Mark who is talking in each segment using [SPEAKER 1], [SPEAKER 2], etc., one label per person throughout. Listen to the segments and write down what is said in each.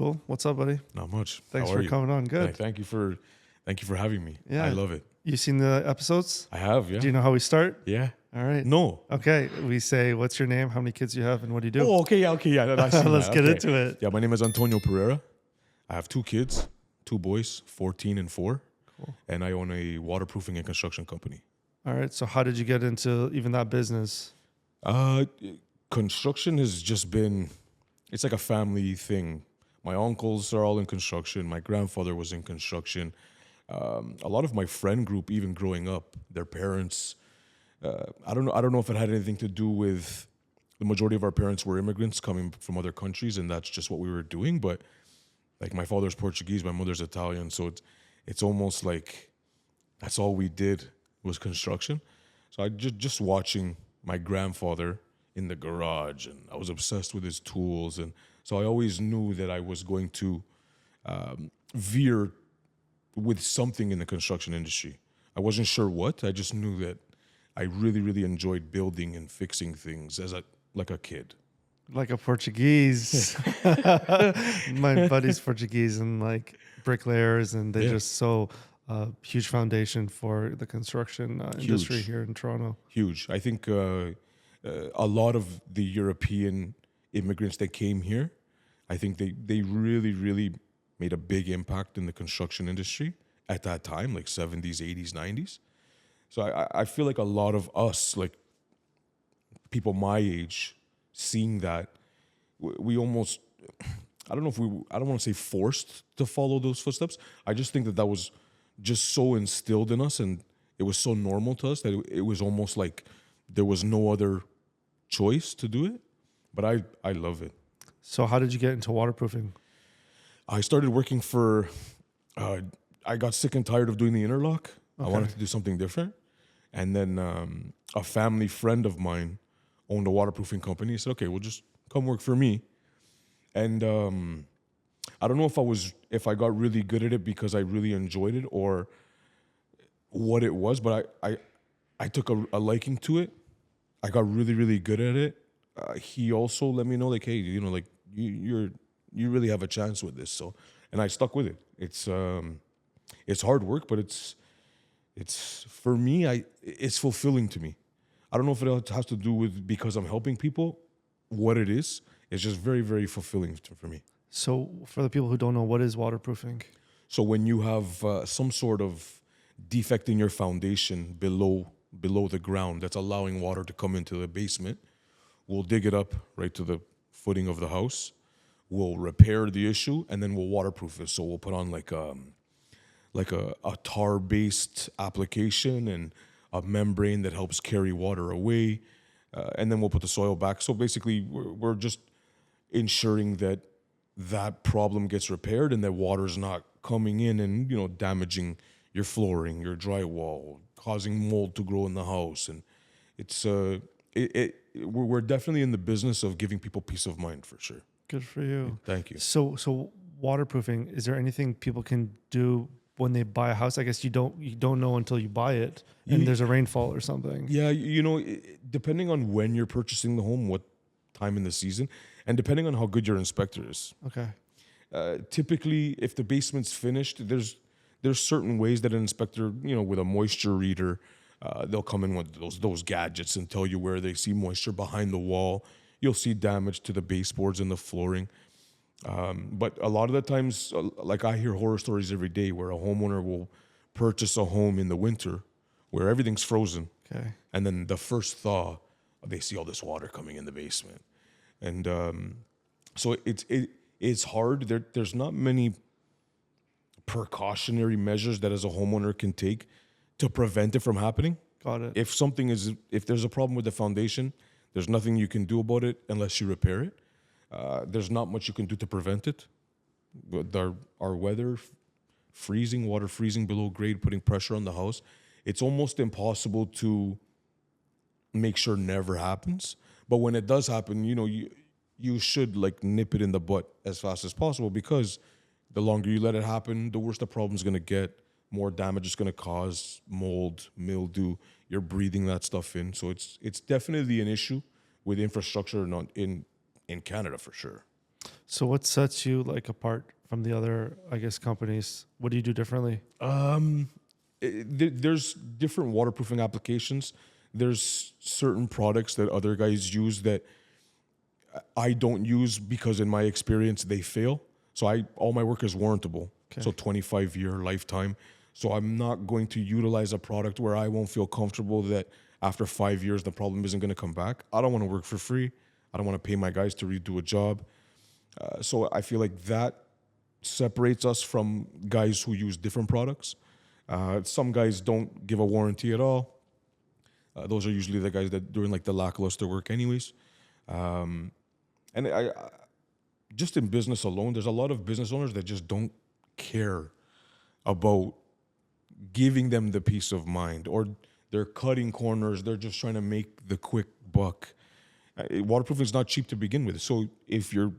[SPEAKER 1] Cool. What's up, buddy?
[SPEAKER 2] Not much.
[SPEAKER 1] Thanks
[SPEAKER 2] How are
[SPEAKER 1] for
[SPEAKER 2] you?
[SPEAKER 1] coming on. Good.
[SPEAKER 2] Thank you for having me.
[SPEAKER 1] Yeah.
[SPEAKER 2] I love it.
[SPEAKER 1] You seen the episodes?
[SPEAKER 2] I have, yeah.
[SPEAKER 1] Do you know how we start?
[SPEAKER 2] Yeah.
[SPEAKER 1] All right.
[SPEAKER 2] No.
[SPEAKER 1] Okay. We say, what's your name? How many kids you have? And what do you do?
[SPEAKER 2] Oh, okay, yeah, okay, yeah. I see
[SPEAKER 1] Let's
[SPEAKER 2] that.
[SPEAKER 1] get
[SPEAKER 2] Okay.
[SPEAKER 1] into it.
[SPEAKER 2] Yeah, my name is Antonio Pereira. I have 2 kids, 2 boys, 14 and 4.
[SPEAKER 1] Cool.
[SPEAKER 2] And I own a waterproofing and construction company.
[SPEAKER 1] All right. So how did you get into even that business?
[SPEAKER 2] Construction has just been, it's like a family thing. My uncles are all in construction. My grandfather was in construction. A lot of my friend group, even growing up, their parents, I don't know if it had anything to do with the majority of our parents were immigrants coming from other countries, and that's just what we were doing. But like my father's Portuguese, my mother's Italian, so it's almost like that's all we did was construction. So I just watching my grandfather in the garage, and I was obsessed with his tools, and so I always knew that I was going to veer with something in the construction industry. I wasn't sure what. I just knew that I really, really enjoyed building and fixing things as like a kid.
[SPEAKER 1] Like a Portuguese. My buddy's Portuguese and like bricklayers, and they just so huge foundation for the construction industry here in Toronto.
[SPEAKER 2] Huge. I think a lot of the European immigrants that came here, I think they really, really made a big impact in the construction industry at that time, like 70s, 80s, 90s. So I feel like a lot of us, like people my age, seeing that, we almost, I don't want to say forced to follow those footsteps. I just think that was just so instilled in us, and it was so normal to us that it was almost like there was no other choice to do it. But I love it.
[SPEAKER 1] So how did you get into waterproofing?
[SPEAKER 2] I started working for, I got sick and tired of doing the interlock. Okay. I wanted to do something different. And then a family friend of mine owned a waterproofing company. He said, okay, well, just come work for me. And I don't know if I got really good at it because I really enjoyed it or what it was, but I took a liking to it. I got really, really good at it. He also let me know, like, hey, like you really have a chance with this. So, and I stuck with it. It's hard work, but it's for me, it's fulfilling to me. I don't know if it has to do with because I'm helping people, what it is. It's just very, very fulfilling for me.
[SPEAKER 1] So for the people who don't know, what is waterproofing?
[SPEAKER 2] So when you have some sort of defect in your foundation below the ground that's allowing water to come into the basement, we'll dig it up right to the footing of the house. We'll repair the issue, and then we'll waterproof it. So we'll put on like a tar-based application and a membrane that helps carry water away, and then we'll put the soil back. So basically, we're just ensuring that problem gets repaired and that water's not coming in and damaging your flooring, your drywall, causing mold to grow in the house. And it's we're definitely in the business of giving people peace of mind for sure.
[SPEAKER 1] Good for you.
[SPEAKER 2] Thank you.
[SPEAKER 1] So waterproofing, is there anything people can do when they buy a house? I guess you don't know until you buy it and there's a rainfall or something.
[SPEAKER 2] Yeah, depending on when you're purchasing the home, what time in the season, and depending on how good your inspector is.
[SPEAKER 1] Okay.
[SPEAKER 2] Typically, if the basement's finished, there's certain ways that an inspector, with a moisture reader, they'll come in with those gadgets and tell you where they see moisture behind the wall. You'll see damage to the baseboards and the flooring. But a lot of the times, like I hear horror stories every day where a homeowner will purchase a home in the winter where everything's frozen.
[SPEAKER 1] Okay.
[SPEAKER 2] And then the first thaw, they see all this water coming in the basement. And so it's hard. There's not many precautionary measures that as a homeowner can take to prevent it from happening.
[SPEAKER 1] Got it.
[SPEAKER 2] If there's a problem with the foundation, there's nothing you can do about it unless you repair it. There's not much you can do to prevent it. With our weather, water freezing below grade, putting pressure on the house, it's almost impossible to make sure never happens. But when it does happen, you should like nip it in the butt as fast as possible, because the longer you let it happen, the worse the problem's going to get, more damage it's going to cause, mold, mildew. You're breathing that stuff in. So it's definitely an issue with infrastructure in Canada for sure.
[SPEAKER 1] So what sets you like apart from the other, I guess, companies? What do you do differently?
[SPEAKER 2] There's different waterproofing applications. There's certain products that other guys use that I don't use because in my experience they fail. So all my work is warrantable.
[SPEAKER 1] Okay.
[SPEAKER 2] So 25-year lifetime. So I'm not going to utilize a product where I won't feel comfortable that after 5 years the problem isn't going to come back. I don't want to work for free. I don't want to pay my guys to redo a job. So I feel like that separates us from guys who use different products. Some guys don't give a warranty at all. Those are usually the guys that doing like the lackluster work anyways. And just in business alone, there's a lot of business owners that just don't care about giving them the peace of mind, or they're cutting corners. They're just trying to make the quick buck. Waterproofing is not cheap to begin with. So if you're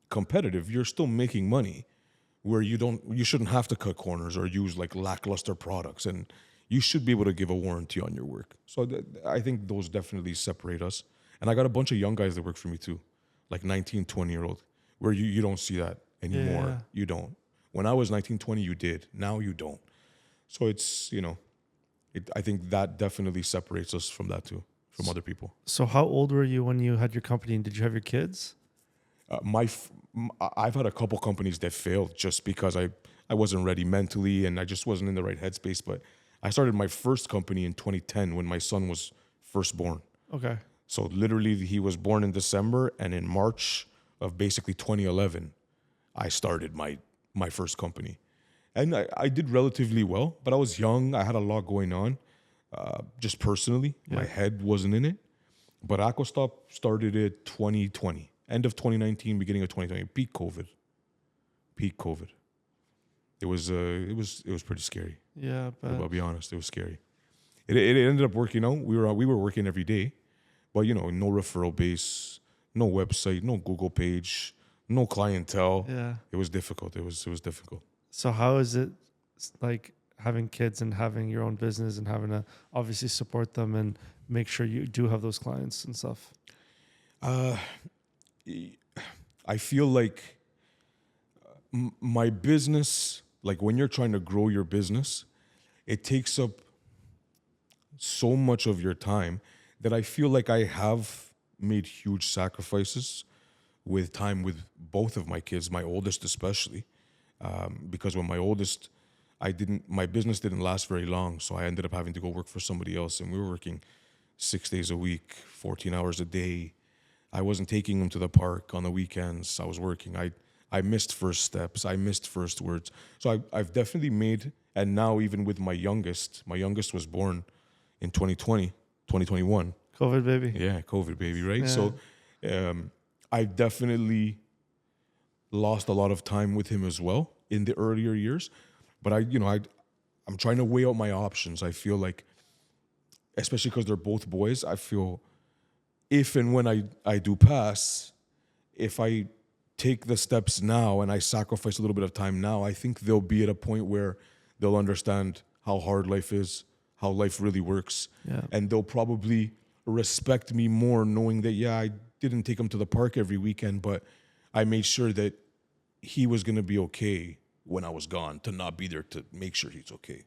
[SPEAKER 2] competitive, you're still making money where you shouldn't have to cut corners or use like lackluster products, and you should be able to give a warranty on your work. So I think those definitely separate us. And I got a bunch of young guys that work for me too, like 19, 20-year-old, where you don't see that anymore.
[SPEAKER 1] Yeah.
[SPEAKER 2] You don't. When I was 19, 20, you did. Now you don't. So it's, I think that definitely separates us from that too, from other people.
[SPEAKER 1] So how old were you when you had your company, and did you have your kids?
[SPEAKER 2] I've had a couple companies that failed just because I wasn't ready mentally and I just wasn't in the right headspace. But I started my first company in 2010 when my son was first born.
[SPEAKER 1] Okay.
[SPEAKER 2] So literally he was born in December, and in March of basically 2011, I started my first company. And I did relatively well, but I was young. I had a lot going on, just personally.
[SPEAKER 1] Yeah.
[SPEAKER 2] My head wasn't in it. But Aqua Stop started it 2020, end of 2019, beginning of 2020, peak COVID. It was pretty scary.
[SPEAKER 1] Yeah, but
[SPEAKER 2] I'll be honest, it was scary. It ended up working out. We were working every day, but no referral base, no website, no Google page, no clientele.
[SPEAKER 1] yeah.
[SPEAKER 2] It was difficult. It was difficult.
[SPEAKER 1] So how is it like having kids and having your own business and having to obviously support them and make sure you do have those clients and stuff?
[SPEAKER 2] I feel like my business, like when you're trying to grow your business, it takes up so much of your time that I feel like I have made huge sacrifices with time with both of my kids, my oldest especially, because when my oldest, my business didn't last very long, so I ended up having to go work for somebody else, and we were working 6 days a week, 14 hours a day. I wasn't taking them to the park on the weekends. I was working. I missed first steps. I missed first words. So I've definitely made, and now even with my youngest was born in 2021.
[SPEAKER 1] COVID baby.
[SPEAKER 2] Yeah, COVID baby, right?
[SPEAKER 1] Yeah.
[SPEAKER 2] So I definitely lost a lot of time with him as well in the earlier years. But I'm trying to weigh out my options. I feel like, especially because they're both boys, I feel if and when I do pass, if I take the steps now and I sacrifice a little bit of time now, I think they'll be at a point where they'll understand how hard life is, how life really works.
[SPEAKER 1] Yeah.
[SPEAKER 2] And they'll probably respect me more knowing that, yeah, I didn't take him to the park every weekend, but I made sure that he was going to be okay when I was gone, to not be there to make sure he's okay.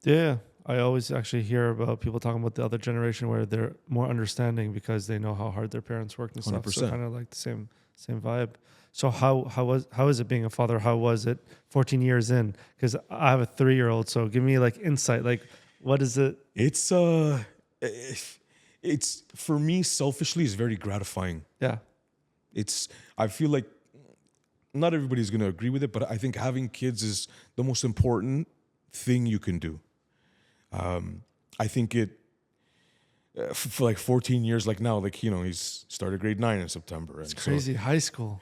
[SPEAKER 1] Yeah. I always actually hear about people talking about the other generation where they're more understanding because they know how hard their parents worked and stuff. So
[SPEAKER 2] 100%.
[SPEAKER 1] kind of like the same vibe. So how is it being a father? How was it 14 years in? Because I have a 3-year-old. So give me like insight. Like what is it?
[SPEAKER 2] It's for me selfishly is very gratifying.
[SPEAKER 1] Yeah.
[SPEAKER 2] I feel like not everybody's going to agree with it, but I think having kids is the most important thing you can do. I think for like 14 years, like now, like, he's started grade 9 in September.
[SPEAKER 1] It's crazy. High school.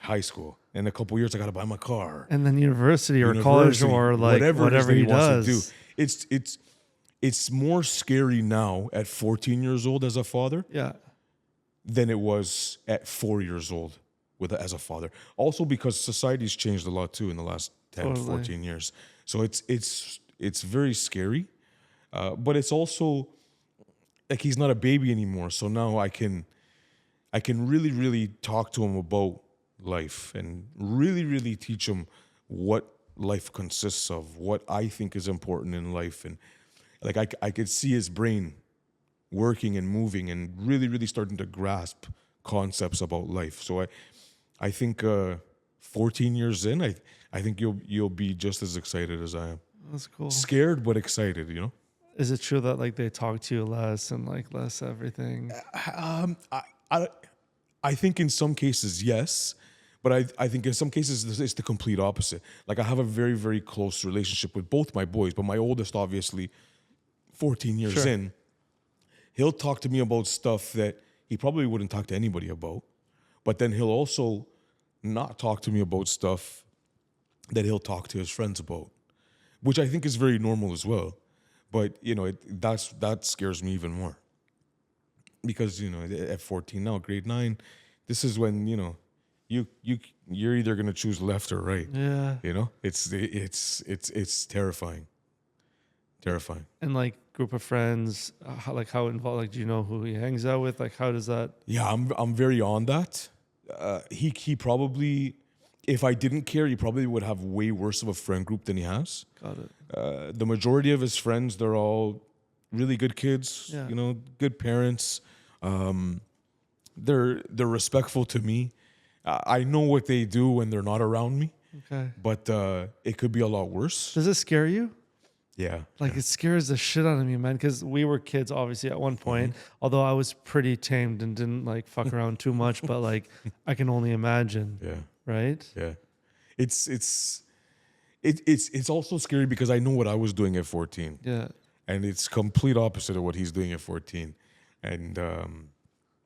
[SPEAKER 2] In a couple of years, I got to buy my car.
[SPEAKER 1] And then university or college or like whatever
[SPEAKER 2] it is that
[SPEAKER 1] he
[SPEAKER 2] wants
[SPEAKER 1] does.
[SPEAKER 2] to do. It's more scary now at 14 years old as a father
[SPEAKER 1] Yeah.
[SPEAKER 2] than it was at 4 years old as a father. Also because society's changed a lot too in the last 10,
[SPEAKER 1] Totally.
[SPEAKER 2] 14 years. So it's very scary. But it's also like he's not a baby anymore. So now I can really, really talk to him about life and really, really teach him what life consists of, what I think is important in life. And like I could see his brain working and moving and really, really starting to grasp concepts about life. So I think 14 years in, I think you'll be just as excited as I am.
[SPEAKER 1] That's cool.
[SPEAKER 2] Scared but excited, you know?
[SPEAKER 1] Is it true that like they talk to you less and like less everything?
[SPEAKER 2] I think in some cases, yes. But I think in some cases, it's the complete opposite. Like, I have a very, very close relationship with both my boys, but my oldest, obviously, 14 years
[SPEAKER 1] Sure.
[SPEAKER 2] in, he'll talk to me about stuff that he probably wouldn't talk to anybody about. But then he'll also not talk to me about stuff that he'll talk to his friends about, which I think is very normal as well. But, you know, that scares me even more. Because, you know, at 14 now, grade 9, this is when, you know, you're either going to choose left or right.
[SPEAKER 1] Yeah.
[SPEAKER 2] You know, it's terrifying. Terrifying.
[SPEAKER 1] And like group of friends, how involved? Like, do you know who he hangs out with? Like, how does that?
[SPEAKER 2] Yeah, I'm very on that. He probably, if I didn't care, he probably would have way worse of a friend group than he has.
[SPEAKER 1] Got it.
[SPEAKER 2] The majority of his friends, they're all really good kids.
[SPEAKER 1] Yeah.
[SPEAKER 2] You know, good parents. They're respectful to me. I know what they do when they're not around me,
[SPEAKER 1] Okay.
[SPEAKER 2] but it could be a lot worse.
[SPEAKER 1] Does it scare you?
[SPEAKER 2] Yeah.
[SPEAKER 1] Like, it scares the shit out of me, man. Because we were kids, obviously, at one point. Although I was pretty tamed and didn't like fuck around too much, but like, I can only imagine.
[SPEAKER 2] Yeah.
[SPEAKER 1] Right.
[SPEAKER 2] Yeah. It's also scary because I know what I was doing at 14.
[SPEAKER 1] Yeah.
[SPEAKER 2] And it's complete opposite of what he's doing at 14. And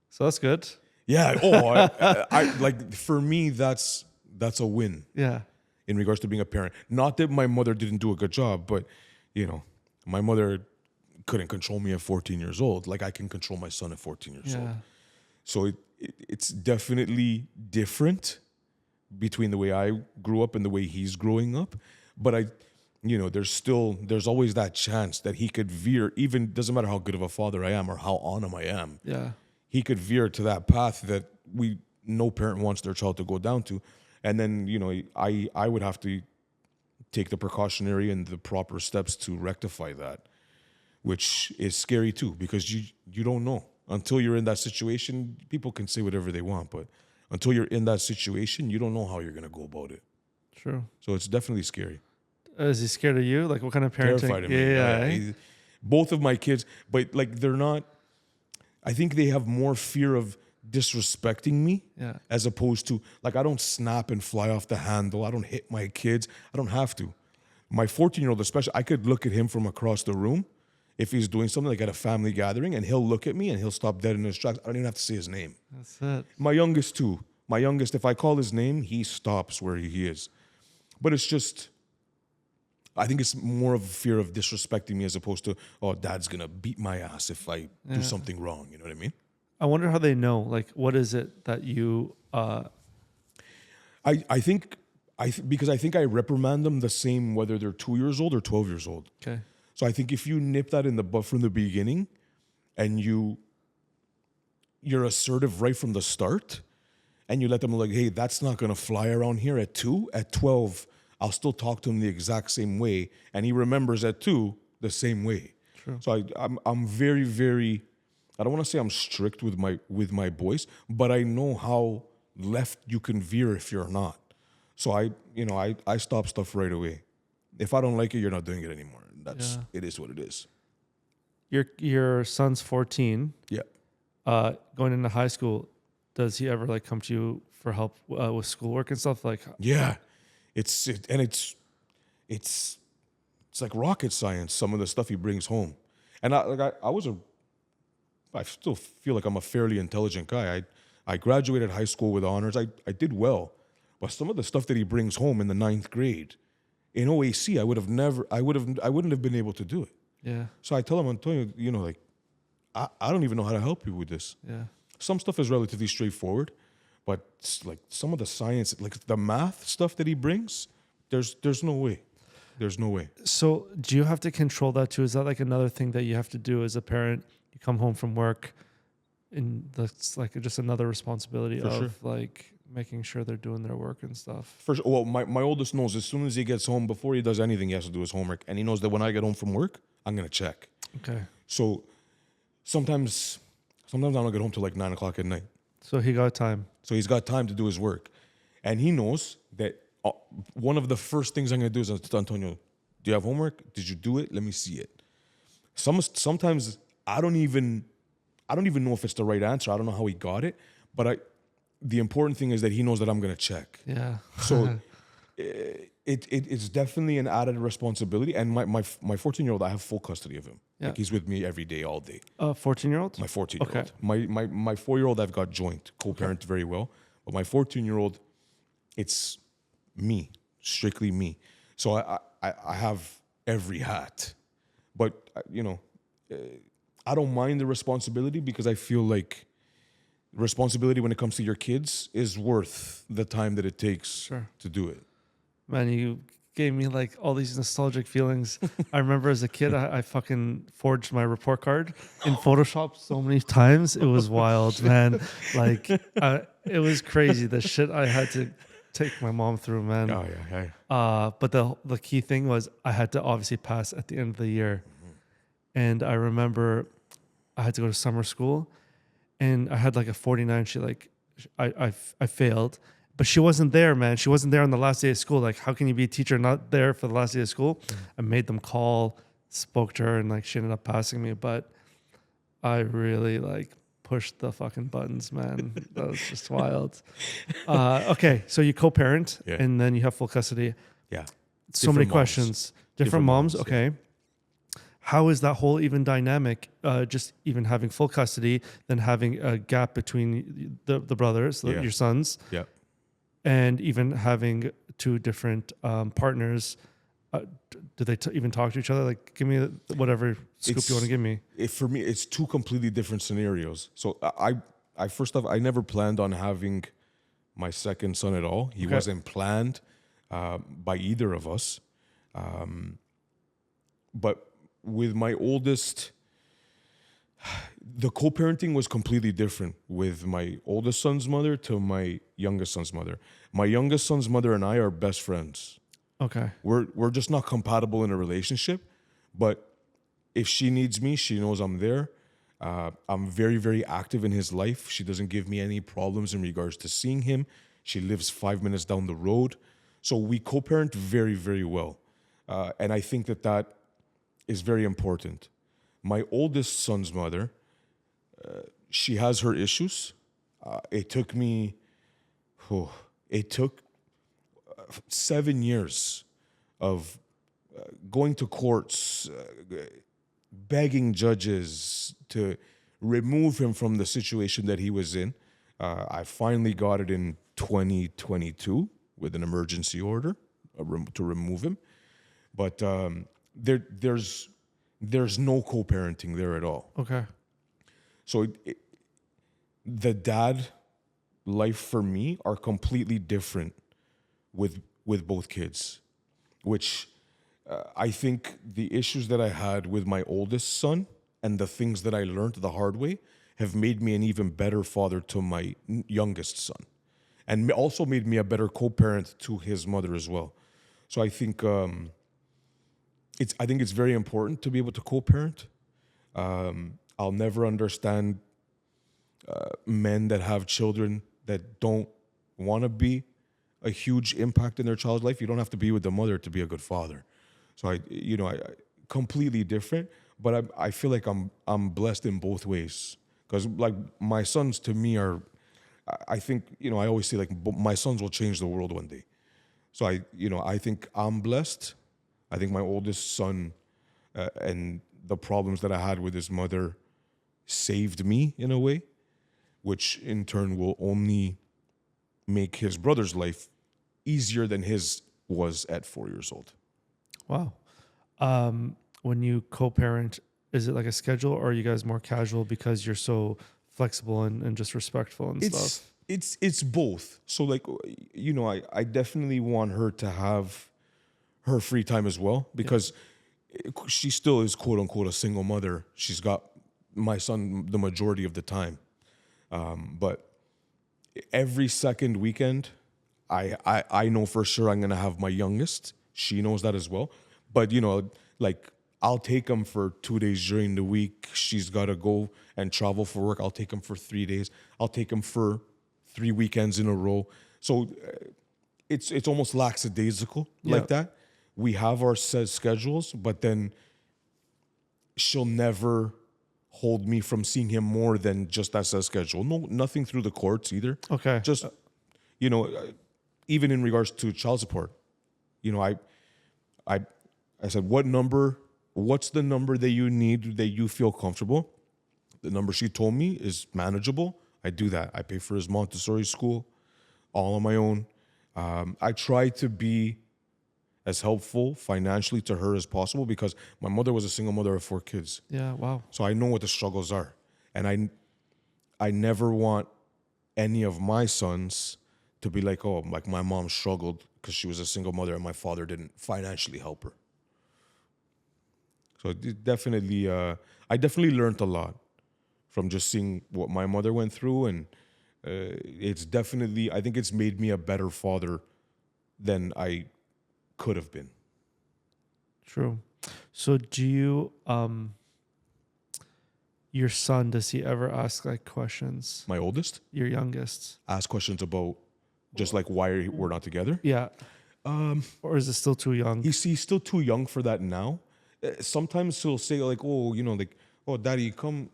[SPEAKER 1] So that's good.
[SPEAKER 2] yeah, I like, for me that's a win
[SPEAKER 1] Yeah.
[SPEAKER 2] in regards to being a parent. Not that my mother didn't do a good job, but you know, my mother couldn't control me at 14 years old like I can control my son at 14 years old.
[SPEAKER 1] Yeah.
[SPEAKER 2] So it's definitely different between the way I grew up and the way he's growing up. But you know, there's always that chance that he could veer, even doesn't matter how good of a father I am or how on him I am.
[SPEAKER 1] Yeah.
[SPEAKER 2] He could veer to that path that no parent wants their child to go down to. And then, you know, I would have to take the precautionary and the proper steps to rectify that, which is scary too, because you don't know. Until you're in that situation, people can say whatever they want, but until you're in that situation, you don't know how you're going to go about it.
[SPEAKER 1] True.
[SPEAKER 2] So it's definitely scary.
[SPEAKER 1] Is he scared of you? Like, what kind of parenting?
[SPEAKER 2] Terrified of me.
[SPEAKER 1] Yeah.
[SPEAKER 2] Both of my kids, but like they're not, I think they have more fear of disrespecting me
[SPEAKER 1] Yeah.
[SPEAKER 2] as opposed to, like, I don't snap and fly off the handle. I don't hit my kids. I don't have to. My 14-year-old especially, I could look at him from across the room if he's doing something like at a family gathering, and he'll look at me and he'll stop dead in his tracks. I don't even have to say his name.
[SPEAKER 1] That's it.
[SPEAKER 2] My youngest too. My youngest, if I call his name, he stops where he is. But it's just, I think it's more of a fear of disrespecting me as opposed to, oh, dad's going to beat my ass if I do something wrong. You know what I mean?
[SPEAKER 1] I wonder how they know. Like, what is it that you?
[SPEAKER 2] I think because I think I reprimand them the same whether they're 2 years old or 12 years old.
[SPEAKER 1] Okay.
[SPEAKER 2] So I think if you nip that in the bud from the beginning and you're assertive right from the start and you let them like, hey, that's not going to fly around here at 2, at 12, I'll still talk to him the exact same way. And he remembers at 2 the same way.
[SPEAKER 1] True.
[SPEAKER 2] So I'm very, very, I don't want to say I'm strict with my boys, but I know how left you can veer if you're not. So I stop stuff right away. If I don't like it, you're not doing it anymore. It is what it is.
[SPEAKER 1] Your son's 14.
[SPEAKER 2] Yeah.
[SPEAKER 1] Going into high school, does he ever like come to you for help with schoolwork and stuff? Like,
[SPEAKER 2] Yeah. It's like rocket science, some of the stuff he brings home. And I still feel like I'm a fairly intelligent guy. I graduated high school with honors. I did well. But some of the stuff that he brings home in the 9th grade, in OAC, I wouldn't have been able to do it.
[SPEAKER 1] yeah,
[SPEAKER 2] So I tell him, Antonio, you know, like, I don't even know how to help you with this.
[SPEAKER 1] yeah.
[SPEAKER 2] Some stuff is relatively straightforward, but like some of the science, like the math stuff that he brings, there's no way. There's no way.
[SPEAKER 1] So do you have to control that too? Is that like another thing that you have to do as a parent? You come home from work, and that's like just another responsibility
[SPEAKER 2] For
[SPEAKER 1] of
[SPEAKER 2] sure.
[SPEAKER 1] like making sure they're doing their work and stuff.
[SPEAKER 2] First, well, my oldest knows as soon as he gets home, before he does anything, he has to do his homework, and he knows that when I get home from work, I'm gonna check.
[SPEAKER 1] Okay.
[SPEAKER 2] So sometimes I don't get home till like 9 o'clock at night.
[SPEAKER 1] So he got time.
[SPEAKER 2] So he's got time to do his work, and he knows that one of the first things I'm gonna do is, Antonio, do you have homework? Did you do it? Let me see it. Sometimes I don't even know if it's the right answer. I don't know how he got it, but the important thing is that he knows that I'm gonna check.
[SPEAKER 1] Yeah.
[SPEAKER 2] So it's definitely an added responsibility. And my 14-year-old, I have full custody of him.
[SPEAKER 1] Yeah.
[SPEAKER 2] Like he's with me every day, all day.
[SPEAKER 1] 14-year-old?
[SPEAKER 2] My 14-year-old.
[SPEAKER 1] Okay.
[SPEAKER 2] My 4-year-old, I've got joint, co-parent very well. But my 14-year-old, it's me, strictly me. So I have every hat. But, I don't mind the responsibility because I feel like responsibility when it comes to your kids is worth the time that it takes to do it.
[SPEAKER 1] Man, you gave me like all these nostalgic feelings. I remember as a kid, I fucking forged my report card in Photoshop so many times. It was wild, man. Like, it was crazy. The shit I had to take my mom through, man.
[SPEAKER 2] Oh, yeah.
[SPEAKER 1] But the key thing was I had to obviously pass at the end of the year. And I remember I had to go to summer school and I had like a 49. I failed. But she wasn't there, man. She wasn't there on the last day of school. Like, how can you be a teacher not there for the last day of school? I made them call, spoke to her, and like she ended up passing me. But I really like pushed the fucking buttons, man. That was just wild. Okay, so you co-parent, and then you have full custody.
[SPEAKER 2] Yeah.
[SPEAKER 1] So many questions. Different moms. Okay. How is that whole even dynamic? Just even having full custody, then having a gap between the brothers, your sons.
[SPEAKER 2] Yeah.
[SPEAKER 1] And even having two different partners, do they even talk to each other? Like, give me whatever scoop you want to give me.
[SPEAKER 2] For me, it's two completely different scenarios. So I first off, I never planned on having my second son at all. He wasn't planned by either of us. But with my oldest, the co-parenting was completely different with my oldest son's mother to my youngest son's mother. My youngest son's mother and I are best friends.
[SPEAKER 1] Okay.
[SPEAKER 2] We're just not compatible in a relationship, but if she needs me, she knows I'm there. I'm very, very active in his life. She doesn't give me any problems in regards to seeing him. She lives 5 minutes down the road. So we co-parent very, very well. And I think that is very important. My oldest son's mother, she has her issues. It took 7 years of going to courts, begging judges to remove him from the situation that he was in. I finally got it in 2022 with an emergency order to remove him. But there's no co-parenting there at all.
[SPEAKER 1] Okay.
[SPEAKER 2] So the dad life for me are completely different with both kids, which I think the issues that I had with my oldest son and the things that I learned the hard way have made me an even better father to my youngest son, and also made me a better co-parent to his mother as well. So I think it's very important to be able to co-parent. I'll never understand men that have children that don't want to be a huge impact in their child's life. You don't have to be with the mother to be a good father. So I completely different, but I feel like I'm blessed in both ways, because like my sons to me are, I think, I always say like my sons will change the world one day. So I think I'm blessed. I think my oldest son and the problems that I had with his mother saved me in a way, which in turn will only make his brother's life easier than his was at 4 years old. Wow.
[SPEAKER 1] When you co-parent, is it like a schedule, or are you guys more casual because you're so flexible and just respectful and stuff?
[SPEAKER 2] It's both. So like, I definitely want her to have her free time as well, because she still is quote unquote a single mother. She's got my son the majority of the time. But every second weekend, I know for sure I'm gonna have my youngest. She knows that as well. But like I'll take them for 2 days during the week. She's gotta go and travel for work. I'll take them for 3 days. I'll take them for 3 weekends in a row. So it's almost lackadaisical like that. We have our set schedules, but then she'll never hold me from seeing him more than just that set schedule. No, nothing through the courts either.
[SPEAKER 1] Okay.
[SPEAKER 2] Just even in regards to child support, I said, what's the number that you need that you feel comfortable? The number she told me is manageable. I do that. I pay for his Montessori school all on my own. I try to be as helpful financially to her as possible because my mother was a single mother of 4 kids.
[SPEAKER 1] Yeah. Wow.
[SPEAKER 2] So I know what the struggles are. And I never want any of my sons to be like, oh, like my mom struggled because she was a single mother and my father didn't financially help her. So it definitely, I definitely learned a lot from just seeing what my mother went through. And it's definitely, I think it's made me a better father than I could have been.
[SPEAKER 1] True. So do you, your son, does he ever ask like questions?
[SPEAKER 2] My oldest?
[SPEAKER 1] Your youngest?
[SPEAKER 2] Ask questions about just like why we're not together.
[SPEAKER 1] Yeah. Or is it still too young?
[SPEAKER 2] He's still too young for that now. Sometimes he'll say like, oh, like, oh, daddy, come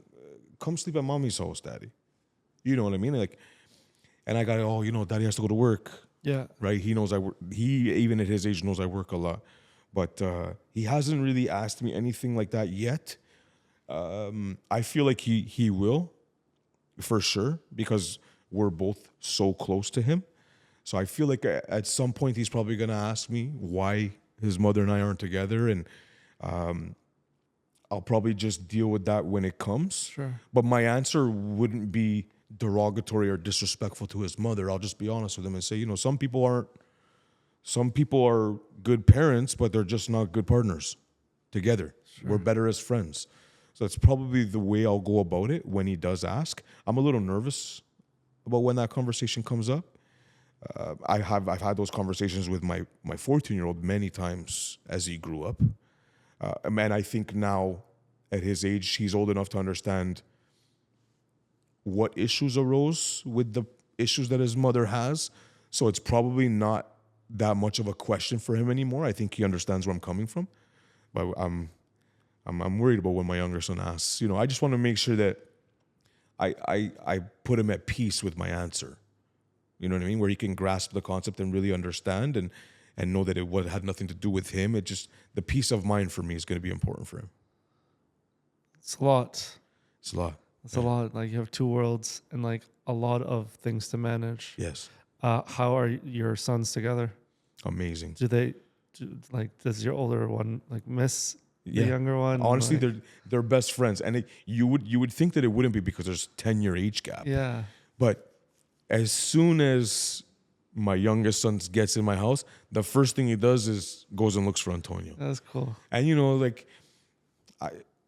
[SPEAKER 2] sleep at mommy's house, daddy. You know what I mean? Like, and I got, oh, daddy has to go to work.
[SPEAKER 1] Yeah.
[SPEAKER 2] Right. He knows I work. He, even at his age, knows I work a lot, but he hasn't really asked me anything like that yet. I feel like he will, for sure, because we're both so close to him. So I feel like at some point he's probably gonna ask me why his mother and I aren't together, and I'll probably just deal with that when it comes.
[SPEAKER 1] Sure.
[SPEAKER 2] But my answer wouldn't be derogatory or disrespectful to his mother. I'll just be honest with him and say, some people are good parents, but they're just not good partners together. Sure. We're better as friends. So that's probably the way I'll go about it when he does ask. I'm a little nervous about when that conversation comes up. I've had those conversations with my 14-year-old many times as he grew up. And I think now at his age, he's old enough to understand what issues arose with the issues that his mother has. So it's probably not that much of a question for him anymore. I think he understands where I'm coming from. But I'm worried about when my younger son asks. I just want to make sure that I put him at peace with my answer. You know what I mean? Where he can grasp the concept and really understand and know that it had nothing to do with him. It just, the peace of mind for me is going to be important for him.
[SPEAKER 1] It's a lot.
[SPEAKER 2] It's a lot.
[SPEAKER 1] It's a lot. Like you have 2 worlds and like a lot of things to manage.
[SPEAKER 2] Yes.
[SPEAKER 1] How are your sons together?
[SPEAKER 2] Amazing.
[SPEAKER 1] Does your older one like miss the younger one?
[SPEAKER 2] Honestly, they're best friends. And you would think that it wouldn't be because there's 10-year age gap.
[SPEAKER 1] Yeah. But
[SPEAKER 2] as soon as my youngest son gets in my house, the first thing he does is goes and looks for Antonio.
[SPEAKER 1] That's cool.
[SPEAKER 2] And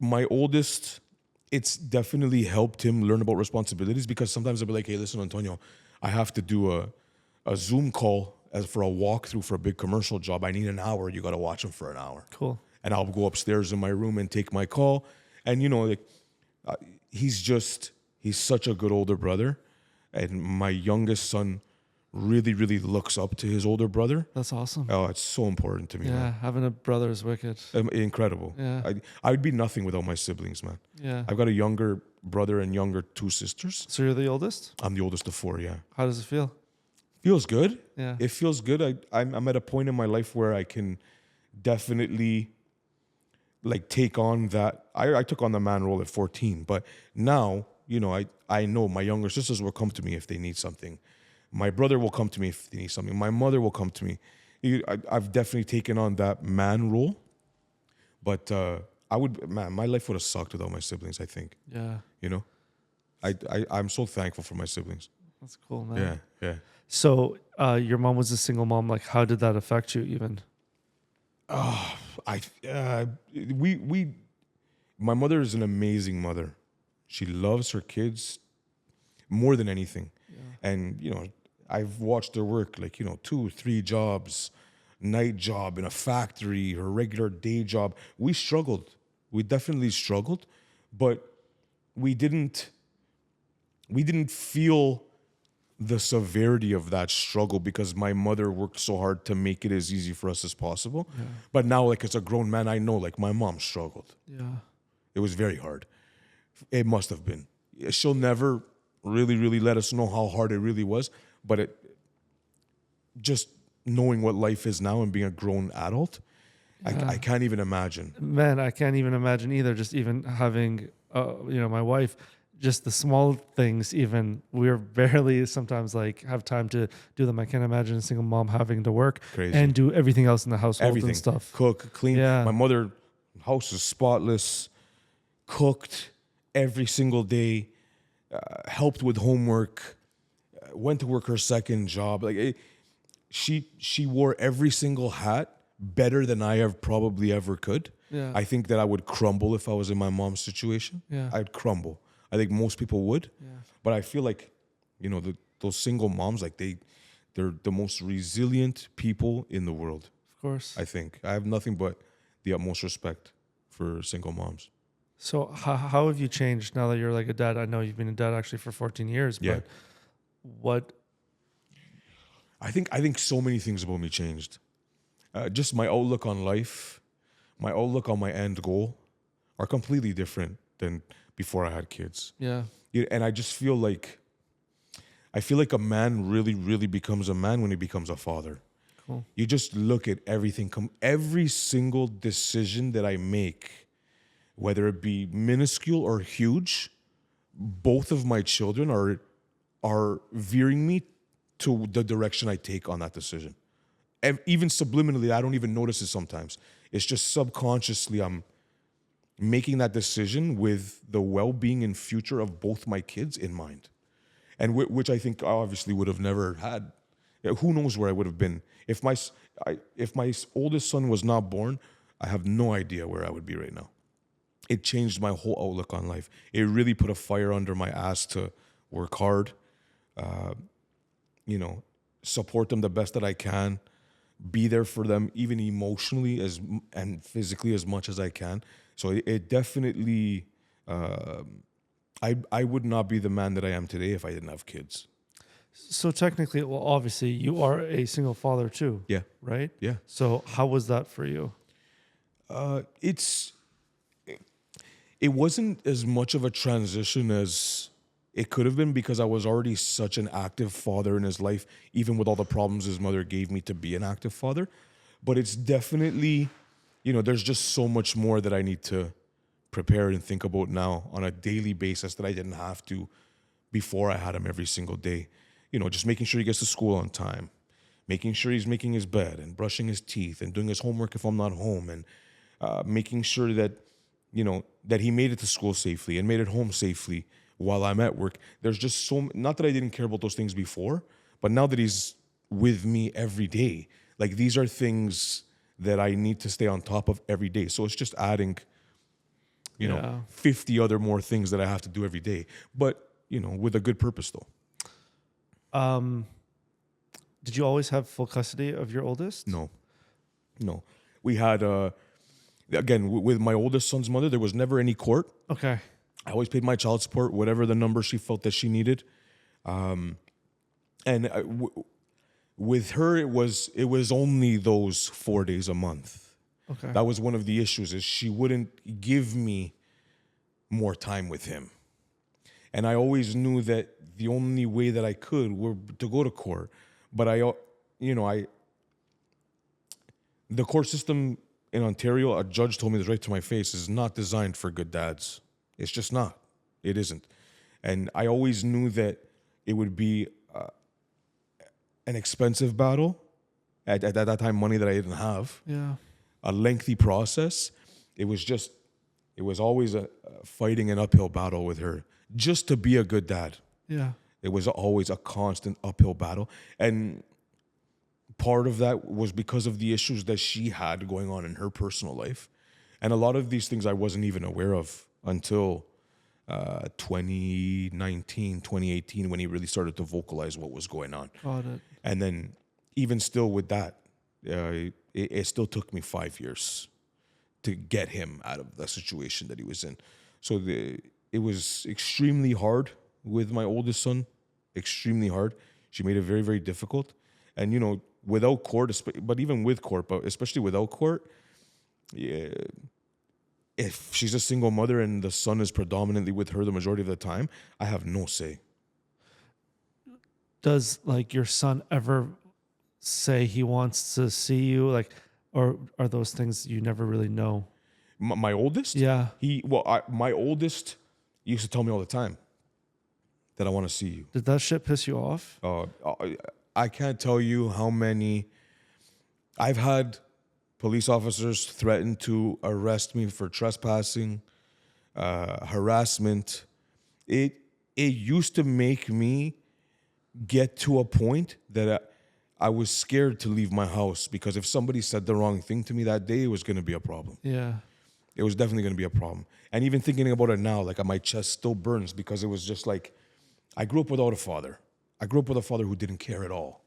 [SPEAKER 2] my oldest, it's definitely helped him learn about responsibilities because sometimes I'll be like, hey, listen, Antonio, I have to do a Zoom call for a walkthrough for a big commercial job. I need an hour. You got to watch him for an hour.
[SPEAKER 1] Cool.
[SPEAKER 2] And I'll go upstairs in my room and take my call. And, he's such a good older brother. And my youngest son really, really looks up to his older brother.
[SPEAKER 1] That's awesome.
[SPEAKER 2] Oh, it's so important to me.
[SPEAKER 1] Yeah,
[SPEAKER 2] man.
[SPEAKER 1] having a brother is wicked.
[SPEAKER 2] Incredible.
[SPEAKER 1] Yeah.
[SPEAKER 2] I would be nothing without my siblings, man.
[SPEAKER 1] Yeah.
[SPEAKER 2] I've got a younger brother and younger 2 sisters.
[SPEAKER 1] So you're the oldest?
[SPEAKER 2] I'm the oldest of 4, yeah.
[SPEAKER 1] How does it feel?
[SPEAKER 2] Feels good.
[SPEAKER 1] Yeah.
[SPEAKER 2] It feels good. I'm at a point in my life where I can definitely take on that. I took on the man role at 14, but now, I know my younger sisters will come to me if they need something. My brother will come to me if they need something. My mother will come to me. I've definitely taken on that man role, but my life would have sucked without my siblings, I think.
[SPEAKER 1] Yeah.
[SPEAKER 2] I'm so thankful for my siblings.
[SPEAKER 1] That's cool, man.
[SPEAKER 2] Yeah.
[SPEAKER 1] So your mom was a single mom. Like, how did that affect you even?
[SPEAKER 2] My mother is an amazing mother. She loves her kids more than anything. And, I've watched her work like, 2, 3 jobs, night job in a factory, her regular day job. We struggled. We definitely struggled, but we didn't feel the severity of that struggle because my mother worked so hard to make it as easy for us as possible.
[SPEAKER 1] Yeah.
[SPEAKER 2] But now, like, as a grown man, I know, like, my mom struggled.
[SPEAKER 1] Yeah.
[SPEAKER 2] It was very hard. It must have been. She'll never really, really let us know how hard it really was. But just knowing what life is now and being a grown adult, I can't even imagine.
[SPEAKER 1] Man, I can't even imagine either. Just even having, my wife, just the small things, even we're barely sometimes like have time to do them. I can't imagine a single mom having to work
[SPEAKER 2] Crazy.
[SPEAKER 1] and do everything else in the household
[SPEAKER 2] Everything.
[SPEAKER 1] and stuff.
[SPEAKER 2] Cook, clean.
[SPEAKER 1] Yeah.
[SPEAKER 2] My mother, house is spotless, cooked every single day, helped with homework, went to work her second job. Like she wore every single hat better than I have probably ever could.
[SPEAKER 1] Yeah.
[SPEAKER 2] I think that I would crumble if I was in my mom's situation.
[SPEAKER 1] Yeah.
[SPEAKER 2] I'd crumble. I think most people would.
[SPEAKER 1] Yeah.
[SPEAKER 2] But I feel like, those single moms, like they're the most resilient people in the world.
[SPEAKER 1] Of course.
[SPEAKER 2] I think. I have nothing but the utmost respect for single moms.
[SPEAKER 1] So how have you changed now that you're like a dad? I know you've been a dad actually for 14 years,
[SPEAKER 2] Yeah.
[SPEAKER 1] but what?
[SPEAKER 2] I think so many things about me changed. Just my outlook on life, my outlook on my end goal are completely different than before I had kids.
[SPEAKER 1] Yeah.
[SPEAKER 2] And I just feel like a man really, really becomes a man when he becomes a father.
[SPEAKER 1] Cool.
[SPEAKER 2] You just look at everything, every single decision that I make, whether it be minuscule or huge, both of my children are veering me to the direction I take on that decision. Even subliminally, I don't even notice it sometimes. It's just subconsciously I'm making that decision with the well-being and future of both my kids in mind. And which I think I obviously would have never had. Who knows where I would have been. If my oldest son was not born, I have no idea where I would be right now. It changed my whole outlook on life. It really put a fire under my ass to work hard, support them the best that I can, be there for them even emotionally and physically as much as I can. So it definitely, I would not be the man that I am today if I didn't have kids.
[SPEAKER 1] So technically, well, obviously you are a single father too.
[SPEAKER 2] Yeah.
[SPEAKER 1] Right?
[SPEAKER 2] Yeah.
[SPEAKER 1] So how was that for you?
[SPEAKER 2] It wasn't as much of a transition as it could have been because I was already such an active father in his life, even with all the problems his mother gave me to be an active father. But it's definitely, there's just so much more that I need to prepare and think about now on a daily basis that I didn't have to before I had him every single day. Just making sure he gets to school on time, making sure he's making his bed and brushing his teeth and doing his homework if I'm not home, and making sure that, that he made it to school safely and made it home safely while I'm at work. There's just not that I didn't care about those things before, but now that he's with me every day, like these are things that I need to stay on top of every day. So it's just adding, 50 other more things that I have to do every day, but, with a good purpose though.
[SPEAKER 1] Did you always have full custody of your oldest?
[SPEAKER 2] No. We had, again, with my oldest son's mother, there was never any court.
[SPEAKER 1] Okay.
[SPEAKER 2] I always paid my child support, whatever the number she felt that she needed. With her, it was only those 4 days a month.
[SPEAKER 1] Okay.
[SPEAKER 2] That was one of the issues, is she wouldn't give me more time with him. And I always knew that the only way that I could were to go to court. But the court system in Ontario, a judge told me this right to my face, is not designed for good dads. It's just not. It isn't. And I always knew that it would be an expensive battle. At that time, money that I didn't have.
[SPEAKER 1] Yeah.
[SPEAKER 2] A lengthy process. It was always a fighting an uphill battle with her just to be a good dad.
[SPEAKER 1] Yeah.
[SPEAKER 2] It was always a constant uphill battle. And part of that was because of the issues that she had going on in her personal life. And a lot of these things I wasn't even aware of until 2019, 2018, when he really started to vocalize what was going on.
[SPEAKER 1] Got it.
[SPEAKER 2] And then even still with that, it still took me 5 years to get him out of the situation that he was in. So it was extremely hard with my oldest son, extremely hard. She made it very, very difficult. And, you know, without court, but even with court, but especially without court, yeah, if she's a single mother and the son is predominantly with her the majority of the time, I have no say.
[SPEAKER 1] Does like your son ever say he wants to see you, like, or are those things you never really know?
[SPEAKER 2] My oldest?
[SPEAKER 1] Yeah.
[SPEAKER 2] My oldest used to tell me all the time that I want to see you.
[SPEAKER 1] Did that shit piss you off?
[SPEAKER 2] I can't tell you how many. I've had police officers threaten to arrest me for trespassing, harassment. It used to make me get to a point that I was scared to leave my house, because if somebody said the wrong thing to me that day, it was going to be a problem.
[SPEAKER 1] Yeah.
[SPEAKER 2] It was definitely going to be a problem. And even thinking about it now, like my chest still burns, because it was just like, I grew up without a father. I grew up with a father who didn't care at all.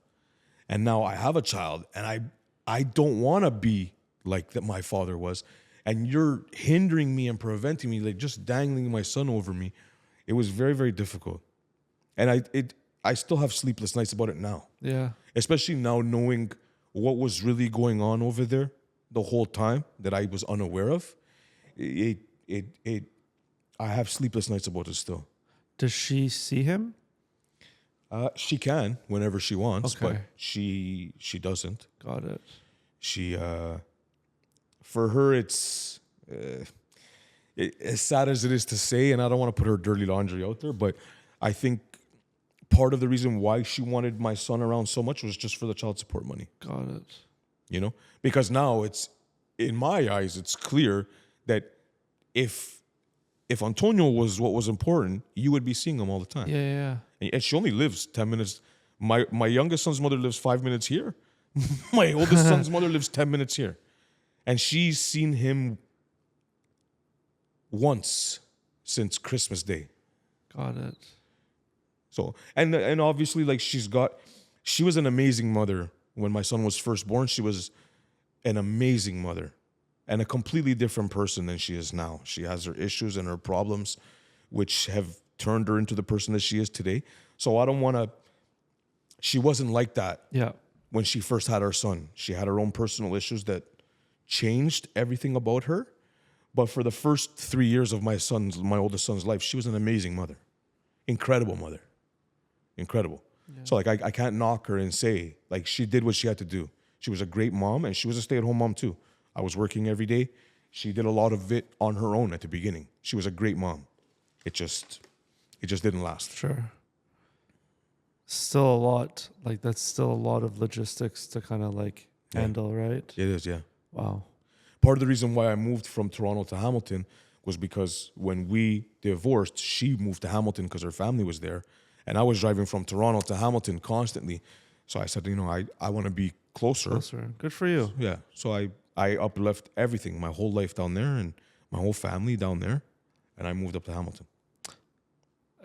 [SPEAKER 2] And now I have a child, and I don't want to be like that my father was. And you're hindering me and preventing me, like just dangling my son over me. It was very, very difficult. And I still have sleepless nights about it now.
[SPEAKER 1] Yeah.
[SPEAKER 2] Especially now knowing what was really going on over there the whole time that I was unaware of. I have sleepless nights about it still.
[SPEAKER 1] Does she see him?
[SPEAKER 2] She can whenever she wants,
[SPEAKER 1] Okay.
[SPEAKER 2] but she doesn't.
[SPEAKER 1] Got it.
[SPEAKER 2] She for her it's as sad as it is to say, and I don't want to put her dirty laundry out there, but I think part of the reason why she wanted my son around so much was just for the child support money.
[SPEAKER 1] Got it.
[SPEAKER 2] You know, because now it's, in my eyes, it's clear that if Antonio was what was important, you would be seeing him all the time.
[SPEAKER 1] Yeah.
[SPEAKER 2] And she only lives 10 minutes. My youngest son's mother lives 5 minutes here. My oldest son's mother lives 10 minutes here. And she's seen him once since Christmas Day.
[SPEAKER 1] Got it.
[SPEAKER 2] So, and obviously, like, she was an amazing mother. When my son was first born, she was an amazing mother and a completely different person than she is now. She has her issues and her problems, which have turned her into the person that she is today. So I don't want to, she wasn't like that.
[SPEAKER 1] Yeah.
[SPEAKER 2] When she first had her son. She had her own personal issues that changed everything about her. But for the first 3 years of my oldest son's life, she was an amazing mother. Incredible mother. Incredible. Yeah. So like I can't knock her and say, like, she did what she had to do. She was a great mom, and she was a stay-at-home mom too. I was working every day. She did a lot of it on her own at the beginning. She was a great mom. It just didn't last.
[SPEAKER 1] Sure. Still a lot. Like, that's still a lot of logistics to kind of like handle, right?
[SPEAKER 2] It is, yeah.
[SPEAKER 1] Wow.
[SPEAKER 2] Part of the reason why I moved from Toronto to Hamilton was because when we divorced, she moved to Hamilton because her family was there. And I was driving from Toronto to Hamilton constantly. So I said, I want to be closer.
[SPEAKER 1] Closer. Good for you.
[SPEAKER 2] Yeah. So I upleft everything, my whole life down there and my whole family down there. And I moved up to Hamilton.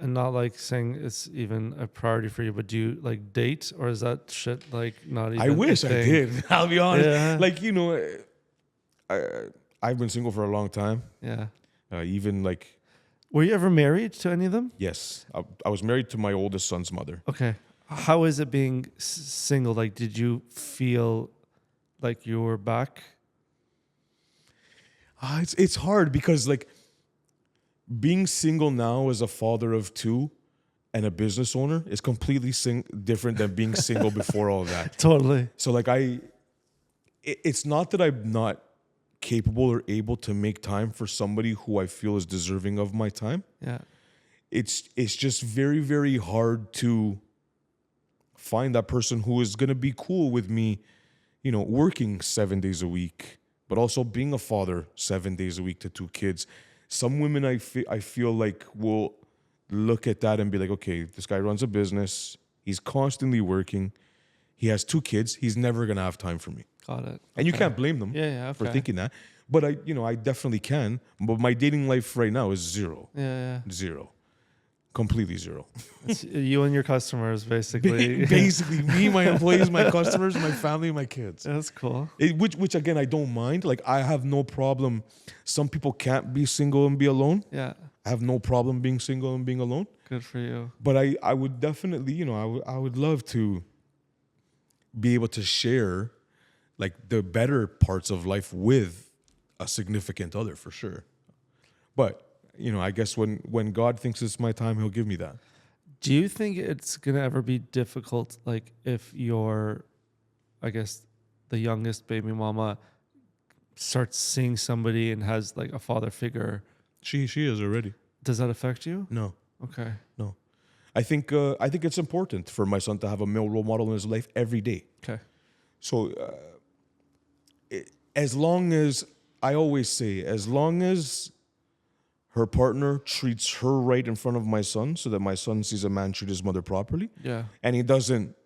[SPEAKER 1] And not like saying it's even a priority for you, but do you like date, or is that shit like not even
[SPEAKER 2] I wish
[SPEAKER 1] a
[SPEAKER 2] I
[SPEAKER 1] thing?
[SPEAKER 2] did. I'll be honest.
[SPEAKER 1] Yeah.
[SPEAKER 2] Like, I've been single for a long time.
[SPEAKER 1] Yeah.
[SPEAKER 2] Even like...
[SPEAKER 1] Were you ever married to any of them?
[SPEAKER 2] Yes. I was married to my oldest son's mother.
[SPEAKER 1] Okay. How is it being single? Like, did you feel like you were back?
[SPEAKER 2] It's hard because, like, being single now as a father of two and a business owner is completely different than being single before all that.
[SPEAKER 1] Totally.
[SPEAKER 2] So, like, it's not that I'm not capable or able to make time for somebody who I feel is deserving of my time.
[SPEAKER 1] Yeah.
[SPEAKER 2] It's just very, very hard to find that person who is going to be cool with me, working 7 days a week, but also being a father 7 days a week to two kids. Some women I feel like will look at that and be like, okay, this guy runs a business. He's constantly working. He has two kids. He's never going to have time for me.
[SPEAKER 1] Got it.
[SPEAKER 2] And you
[SPEAKER 1] Okay.
[SPEAKER 2] can't blame them
[SPEAKER 1] Yeah.
[SPEAKER 2] for
[SPEAKER 1] Okay.
[SPEAKER 2] thinking that. But I definitely can. But my dating life right now is zero.
[SPEAKER 1] Yeah.
[SPEAKER 2] Zero. Completely zero.
[SPEAKER 1] It's you and your customers, basically.
[SPEAKER 2] Basically, me, my employees, my customers, my family, my kids.
[SPEAKER 1] That's cool.
[SPEAKER 2] Which again, I don't mind. Like, I have no problem. Some people can't be single and be alone.
[SPEAKER 1] Yeah.
[SPEAKER 2] I have no problem being single and being alone.
[SPEAKER 1] Good for you.
[SPEAKER 2] But I would definitely, I would love to be able to share like the better parts of life with a significant other for sure. But, I guess when God thinks it's my time, he'll give me that.
[SPEAKER 1] Do you think it's gonna ever be difficult, like if you're, I guess, the youngest baby mama starts seeing somebody and has like a father figure?
[SPEAKER 2] She is already.
[SPEAKER 1] Does that affect you?
[SPEAKER 2] No.
[SPEAKER 1] Okay.
[SPEAKER 2] No. I think it's important for my son to have a male role model in his life every day.
[SPEAKER 1] Okay.
[SPEAKER 2] So as long as, I always say, as long as her partner treats her right in front of my son so that my son sees a man treat his mother properly,
[SPEAKER 1] Yeah.
[SPEAKER 2] and he doesn't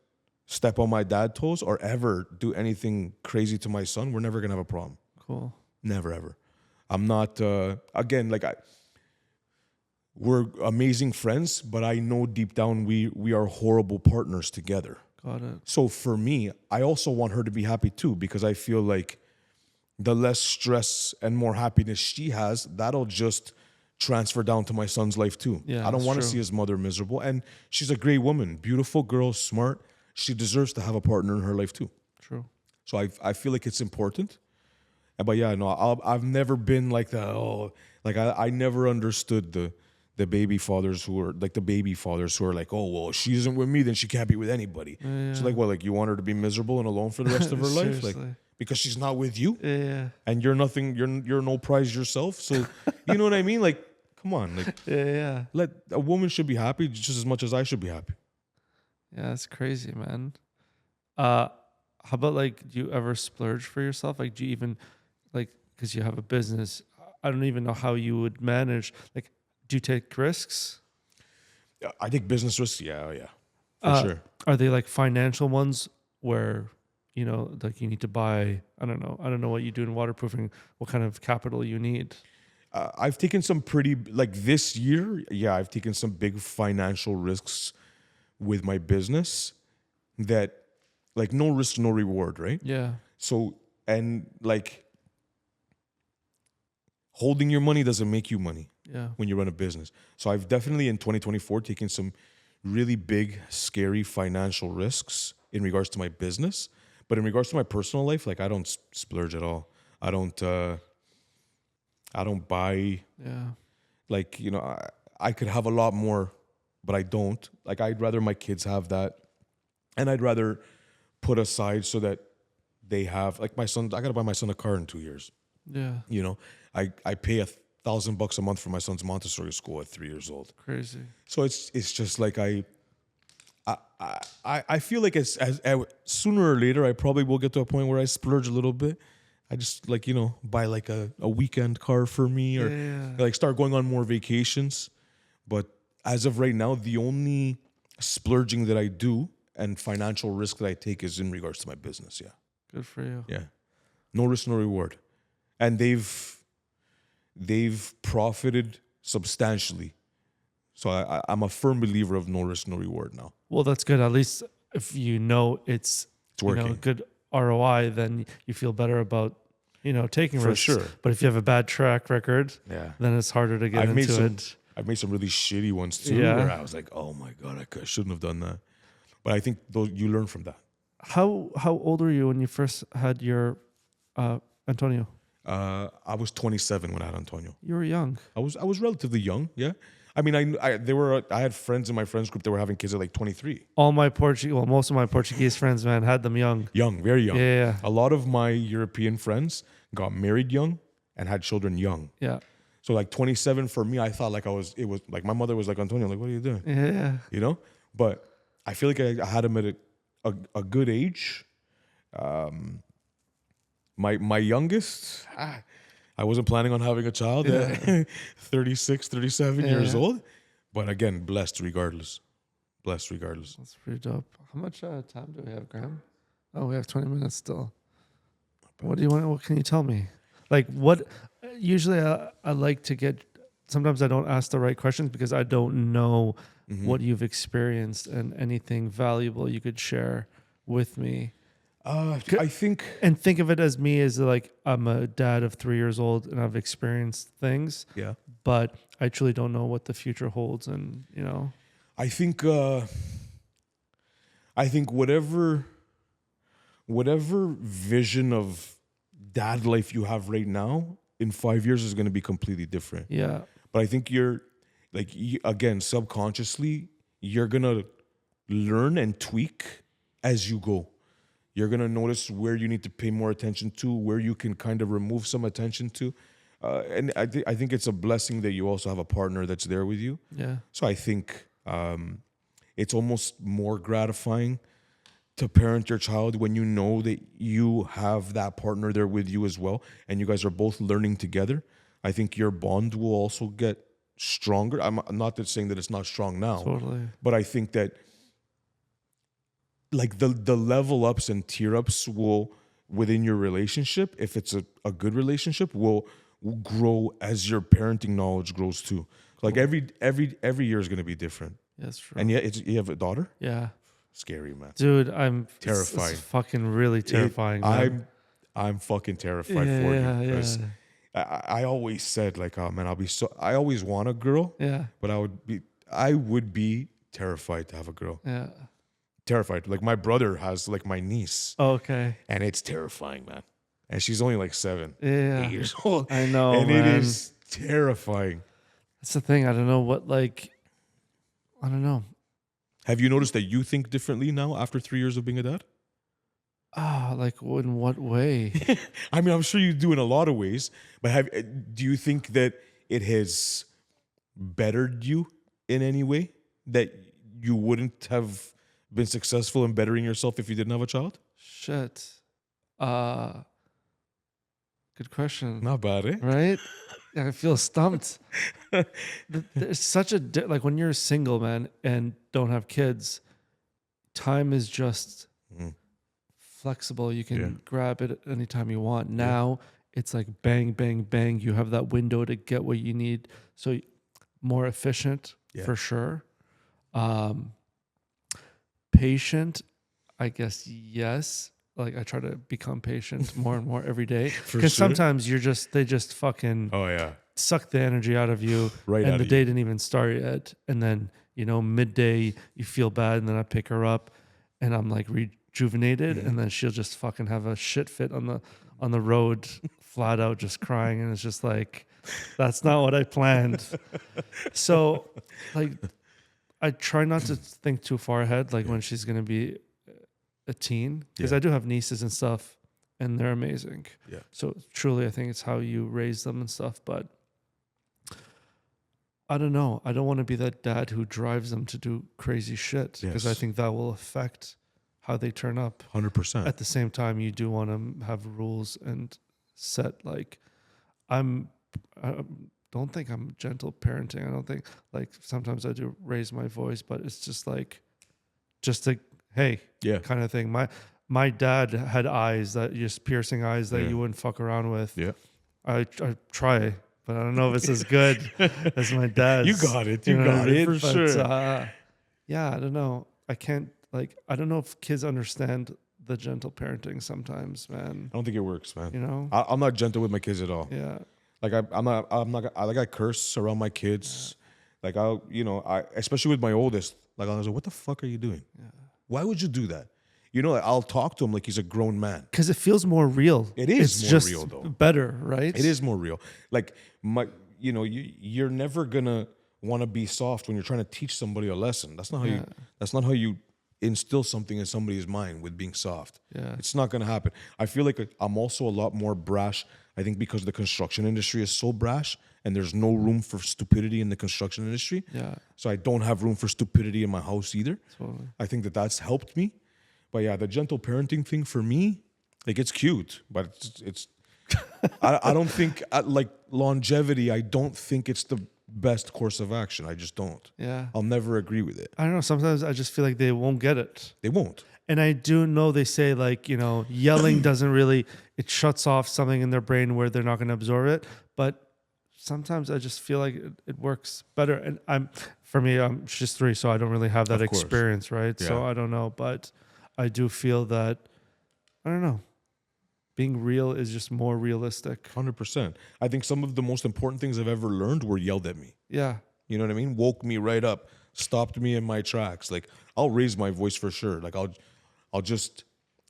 [SPEAKER 2] step on my dad's toes or ever do anything crazy to my son, we're never going to have a problem.
[SPEAKER 1] Cool.
[SPEAKER 2] Never, ever. I'm not, again, like we're amazing friends, but I know deep down we are horrible partners together.
[SPEAKER 1] Got it.
[SPEAKER 2] So for me, I also want her to be happy too, because I feel like the less stress and more happiness she has, that'll just transfer down to my son's life too.
[SPEAKER 1] Yeah,
[SPEAKER 2] I don't
[SPEAKER 1] that's
[SPEAKER 2] want to
[SPEAKER 1] true.
[SPEAKER 2] see his mother miserable. And she's a great woman, beautiful girl, smart. She deserves to have a partner in her life too.
[SPEAKER 1] True.
[SPEAKER 2] So I feel like it's important. But yeah, no, I've never been like that. I never understood the baby fathers who are like like, oh, well, she isn't with me, then she can't be with anybody.
[SPEAKER 1] Yeah.
[SPEAKER 2] So like, well, like you want her to be miserable and alone for the rest of her life? Like,
[SPEAKER 1] Seriously.
[SPEAKER 2] because she's not with you
[SPEAKER 1] Yeah.
[SPEAKER 2] and you're nothing, you're no prize yourself. So you know what I mean? Like, come on, like
[SPEAKER 1] Yeah.
[SPEAKER 2] let a woman should be happy just as much as I should be happy.
[SPEAKER 1] Yeah, that's crazy, man. How about like, do you ever splurge for yourself? Like, do you even like, because you have a business, I don't even know how you would manage. Like, do you take risks?
[SPEAKER 2] I take business risks. Yeah, for sure.
[SPEAKER 1] Are they like financial ones where, like you need to buy, I don't know what you do in waterproofing, what kind of capital you need?
[SPEAKER 2] I've taken some pretty, like this year, I've taken some big financial risks with my business that, like, no risk, no reward, right?
[SPEAKER 1] Yeah.
[SPEAKER 2] So, and like, holding your money doesn't make you money
[SPEAKER 1] Yeah.
[SPEAKER 2] when you run a business. So I've definitely in 2024 taken some really big, scary financial risks in regards to my business. But in regards to my personal life, like I don't splurge at all. I don't buy,
[SPEAKER 1] Yeah.
[SPEAKER 2] like, I could have a lot more, but I don't. Like, I'd rather my kids have that. And I'd rather put aside so that they have, like my son, I got to buy my son a car in 2 years.
[SPEAKER 1] Yeah.
[SPEAKER 2] I pay $1,000 a month for my son's Montessori school at 3 years old.
[SPEAKER 1] Crazy.
[SPEAKER 2] So it's just like I feel like as sooner or later I probably will get to a point where I splurge a little bit. I just like buy like a weekend car for me or like start going on more vacations. But as of right now, the only splurging that I do and financial risk that I take is in regards to my business. Yeah,
[SPEAKER 1] Good for you.
[SPEAKER 2] yeah, no risk, no reward, and they've profited substantially. So I'm a firm believer of no risk, no reward now.
[SPEAKER 1] Well, that's good. At least if it's
[SPEAKER 2] working.
[SPEAKER 1] Good ROI, then you feel better about, taking
[SPEAKER 2] For
[SPEAKER 1] risks.
[SPEAKER 2] sure.
[SPEAKER 1] But if you have a bad track record,
[SPEAKER 2] Yeah.
[SPEAKER 1] then it's harder to get into it.
[SPEAKER 2] I've made some really shitty ones too,
[SPEAKER 1] Yeah.
[SPEAKER 2] where I was like, oh my God, I shouldn't have done that. But I think you learn from that.
[SPEAKER 1] How old were you when you first had your Antonio?
[SPEAKER 2] I was 27 when I had Antonio.
[SPEAKER 1] You were young.
[SPEAKER 2] I was relatively young, yeah. I mean, I had friends in my friends group that were having kids at like 23.
[SPEAKER 1] Most of my Portuguese friends, man, had them young.
[SPEAKER 2] Young, very young.
[SPEAKER 1] Yeah.
[SPEAKER 2] A lot of my European friends got married young and had children young.
[SPEAKER 1] Yeah.
[SPEAKER 2] So like 27 for me, I thought like it was like my mother was like, Antonio, like, what are you doing?
[SPEAKER 1] Yeah.
[SPEAKER 2] But I feel like I had him at a good age. My youngest, I wasn't planning on having a child at 36, 37 years old. But again, blessed regardless. Blessed regardless.
[SPEAKER 1] That's pretty dope. How much time do we have, Graham? Oh, we have 20 minutes still. What do you want? What can you tell me? Like what? Usually, I like to get. Sometimes I don't ask the right questions because I don't know what you've experienced and anything valuable you could share with me.
[SPEAKER 2] I think
[SPEAKER 1] And think of it as me as like I'm a dad of 3 years old and I've experienced things,
[SPEAKER 2] yeah.
[SPEAKER 1] but I truly don't know what the future holds. And
[SPEAKER 2] I think whatever vision of dad life you have right now in 5 years is going to be completely different.
[SPEAKER 1] yeah,
[SPEAKER 2] But I think you're like again subconsciously you're gonna learn and tweak as you go. You're gonna notice where you need to pay more attention to, where you can kind of remove some attention to, and I think it's a blessing that you also have a partner that's there with you.
[SPEAKER 1] yeah,
[SPEAKER 2] So I think it's almost more gratifying to parent your child when you know that you have that partner there with you as well, and you guys are both learning together. I think your bond will also get stronger. I'm not that saying that it's not strong now,
[SPEAKER 1] totally.
[SPEAKER 2] but I think that like the level ups and tier ups will within your relationship, if it's a good relationship, will grow as your parenting knowledge grows too. Like every year is going to be different.
[SPEAKER 1] That's true.
[SPEAKER 2] And yet you have a daughter?
[SPEAKER 1] Yeah,
[SPEAKER 2] Scary, man.
[SPEAKER 1] dude, I'm
[SPEAKER 2] Terrifying.
[SPEAKER 1] It's fucking really terrifying. Man.
[SPEAKER 2] I'm fucking terrified for you because I always said like, oh man, I always want a girl,
[SPEAKER 1] yeah,
[SPEAKER 2] but I would be terrified to have a girl.
[SPEAKER 1] yeah.
[SPEAKER 2] Terrified. Like my brother has like my niece,
[SPEAKER 1] Okay.
[SPEAKER 2] and it's terrifying, man. And she's only like 7,
[SPEAKER 1] Yeah.
[SPEAKER 2] 8 years old.
[SPEAKER 1] I know,
[SPEAKER 2] and
[SPEAKER 1] man.
[SPEAKER 2] it is terrifying.
[SPEAKER 1] That's the thing. I don't know what I don't know.
[SPEAKER 2] Have you noticed that you think differently now after 3 years of being a dad?
[SPEAKER 1] Like in what way?
[SPEAKER 2] I mean, I'm sure you do in a lot of ways, but do you think that it has bettered you in any way that you wouldn't have been successful in bettering yourself if you didn't have a child?
[SPEAKER 1] Shit. Good question.
[SPEAKER 2] Not bad, eh?
[SPEAKER 1] Right? I feel stumped. There's such a like when you're single, man, and don't have kids, time is just flexible. You can grab it anytime you want. Now it's like bang, bang, bang. You have that window to get what you need. So more efficient for sure. Patient, I guess, yes. Like I try to become patient more and more every day because sometimes they just fucking suck the energy out of you, and the day didn't even start yet, and then midday you feel bad, and then I pick her up, and I'm like rejuvenated, and then she'll just fucking have a shit fit on the road, flat out, just crying, and it's just like that's not what I planned. So like I try not to think too far ahead, like when she's gonna be a teen, because I do have nieces and stuff, and they're amazing. Yeah. So truly, I think it's how you raise them and stuff. But I don't know. I don't want to be that dad who drives them to do crazy shit, because I think that will affect how they turn up.
[SPEAKER 2] 100%.
[SPEAKER 1] At the same time, you do want to have rules and set like I don't think I'm gentle parenting. I don't think like sometimes I do raise my voice, but it's just like hey, kind of thing. My dad had eyes that just piercing eyes that you wouldn't fuck around with. Yeah, I try, but I don't know if it's as good as my dad's.
[SPEAKER 2] You got it. You got it for sure.
[SPEAKER 1] Yeah, I don't know. I can't I don't know if kids understand the gentle parenting sometimes, man.
[SPEAKER 2] I don't think it works, man.
[SPEAKER 1] I'm
[SPEAKER 2] not gentle with my kids at all.
[SPEAKER 1] Yeah,
[SPEAKER 2] like I'm not. I curse around my kids. Yeah. Like I especially with my oldest. Like I was like, what the fuck are you doing? Yeah. Why would you do that? I'll talk to him like he's a grown man.
[SPEAKER 1] Because it feels more real.
[SPEAKER 2] It is more real, though.
[SPEAKER 1] Better, right?
[SPEAKER 2] It is more real. Like you're never gonna want to be soft when you're trying to teach somebody a lesson. That's not how you instill something in somebody's mind with being soft. Yeah, it's not gonna happen. I feel like I'm also a lot more brash. I think because the construction industry is so brash, and there's no room for stupidity in the construction industry. Yeah. So I don't have room for stupidity in my house either. Totally. I think that's helped me. But yeah, the gentle parenting thing for me, like it's cute, but it's I don't think like longevity. I don't think it's best course of action. I just don't.
[SPEAKER 1] Yeah.
[SPEAKER 2] I'll never agree with it.
[SPEAKER 1] I don't know. Sometimes I just feel like they won't get it.
[SPEAKER 2] They won't.
[SPEAKER 1] And I do know they say, like, yelling doesn't really, it shuts off something in their brain where they're not going to absorb it. But sometimes I just feel like it works better. And for me, she's 3, so I don't really have that
[SPEAKER 2] Of course.
[SPEAKER 1] experience, right? So
[SPEAKER 2] Yeah.
[SPEAKER 1] I don't know. But I do feel that, I don't know, being real is just more realistic.
[SPEAKER 2] 100%. I think some of the most important things I've ever learned were yelled at me.
[SPEAKER 1] Yeah.
[SPEAKER 2] You know what I mean? Woke me right up, stopped me in my tracks. Like, I'll raise my voice for sure. Like, I'll just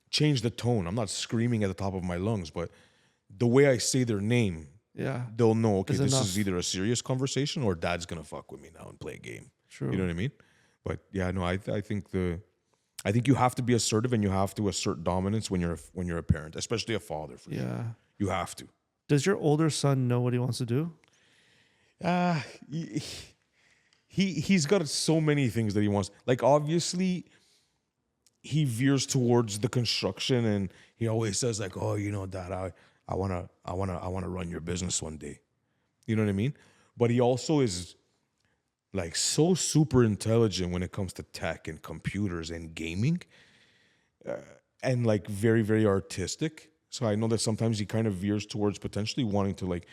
[SPEAKER 2] change the tone. I'm not screaming at the top of my lungs, but the way I say their name,
[SPEAKER 1] Yeah.
[SPEAKER 2] they'll know, okay,
[SPEAKER 1] Is
[SPEAKER 2] this
[SPEAKER 1] enough.
[SPEAKER 2] is either a serious conversation or dad's gonna fuck with me now and play a game.
[SPEAKER 1] True.
[SPEAKER 2] You know what I mean? But yeah, no, I think you have to be assertive and you have to assert dominance when you're a parent, especially a father. For sure.
[SPEAKER 1] Yeah.
[SPEAKER 2] You have to.
[SPEAKER 1] Does your older son know what he wants to do?
[SPEAKER 2] He's got so many things that he wants. Like, obviously, he veers towards the construction, and he always says like, "Oh, Dad, I wanna run your business one day." You know what I mean? But he also is like so super intelligent when it comes to tech and computers and gaming, and like very, very artistic. So I know that sometimes he kind of veers towards potentially wanting to, like,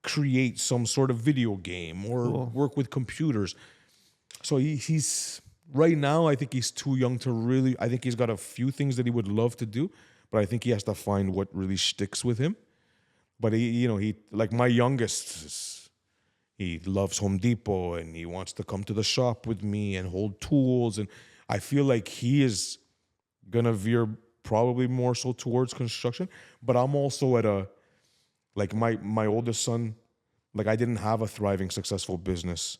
[SPEAKER 2] create some sort of video game or work with computers. So he's right now, I think he's too young to really, I think he's got a few things that he would love to do, but I think he has to find what really sticks with him. But he like my youngest, he loves Home Depot and he wants to come to the shop with me and hold tools. And I feel like he is gonna veer probably more so towards construction. But I'm also at a, like my oldest son, like I didn't have a thriving, successful business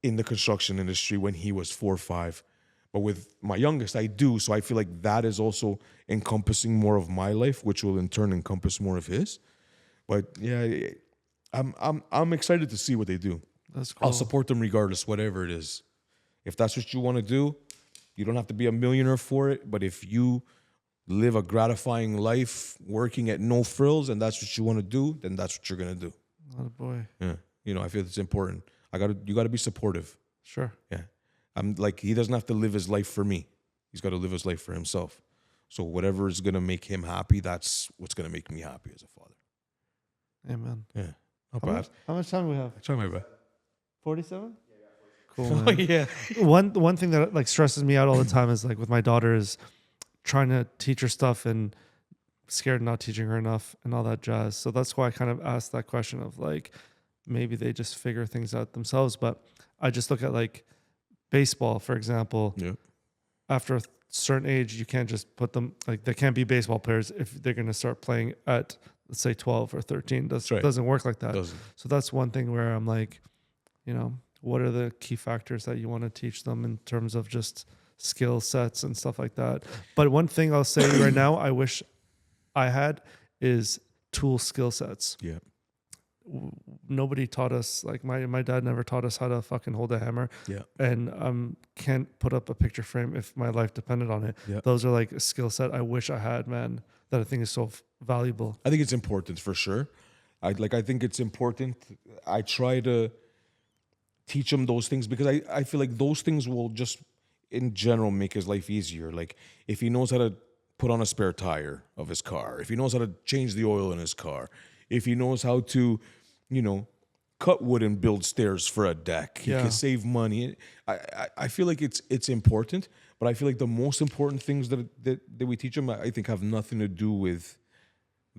[SPEAKER 2] in the construction industry when he was 4 or 5. But with my youngest, I do. So I feel like that is also encompassing more of my life, which will in turn encompass more of his. But yeah, I'm excited to see what they do.
[SPEAKER 1] That's cool.
[SPEAKER 2] I'll support them regardless, whatever it is. If that's what you want to do, you don't have to be a millionaire for it. But if you live a gratifying life working at no frills and that's what you want to do, then that's what you're gonna do.
[SPEAKER 1] Oh boy.
[SPEAKER 2] Yeah. I feel it's important. You gotta be supportive.
[SPEAKER 1] Sure.
[SPEAKER 2] Yeah. I'm like, he doesn't have to live his life for me. He's got to live his life for himself. So whatever is gonna make him happy, that's what's gonna make me happy as a father.
[SPEAKER 1] Amen.
[SPEAKER 2] Yeah. Not
[SPEAKER 1] How
[SPEAKER 2] bad.
[SPEAKER 1] much, how much time do we have?
[SPEAKER 2] I try my best.
[SPEAKER 1] 47? Cool,
[SPEAKER 2] Oh
[SPEAKER 1] man.
[SPEAKER 2] yeah.
[SPEAKER 1] One thing that like stresses me out all the time is like with my daughter is trying to teach her stuff and scared not teaching her enough and all that jazz. So that's why I kind of asked that question of like maybe they just figure things out themselves. But I just look at like baseball, for example.
[SPEAKER 2] Yeah.
[SPEAKER 1] After a certain age, you can't just put them like they can't be baseball players if they're going to start playing at, let's say, 12 or 13. That's
[SPEAKER 2] right.
[SPEAKER 1] Doesn't work like that.
[SPEAKER 2] Doesn't.
[SPEAKER 1] So that's one thing where I'm like, what are the key factors that you want to teach them in terms of just skill sets and stuff like that? But one thing I'll say right now, I wish I had is tool skill sets.
[SPEAKER 2] Yeah.
[SPEAKER 1] Nobody taught us, like my dad never taught us how to fucking hold a hammer.
[SPEAKER 2] Yeah.
[SPEAKER 1] And can't put up a picture frame if my life depended on it.
[SPEAKER 2] Yeah.
[SPEAKER 1] Those are like a skill set I wish I had, man, that I think is so valuable.
[SPEAKER 2] I think it's important for sure. I think it's important. I try to teach him those things because I feel like those things will just in general make his life easier. Like if he knows how to put on a spare tire of his car, if he knows how to change the oil in his car, if he knows how to, cut wood and build stairs for a deck, he can save money. I feel like it's important, but I feel like the most important things that we teach him, I think, have nothing to do with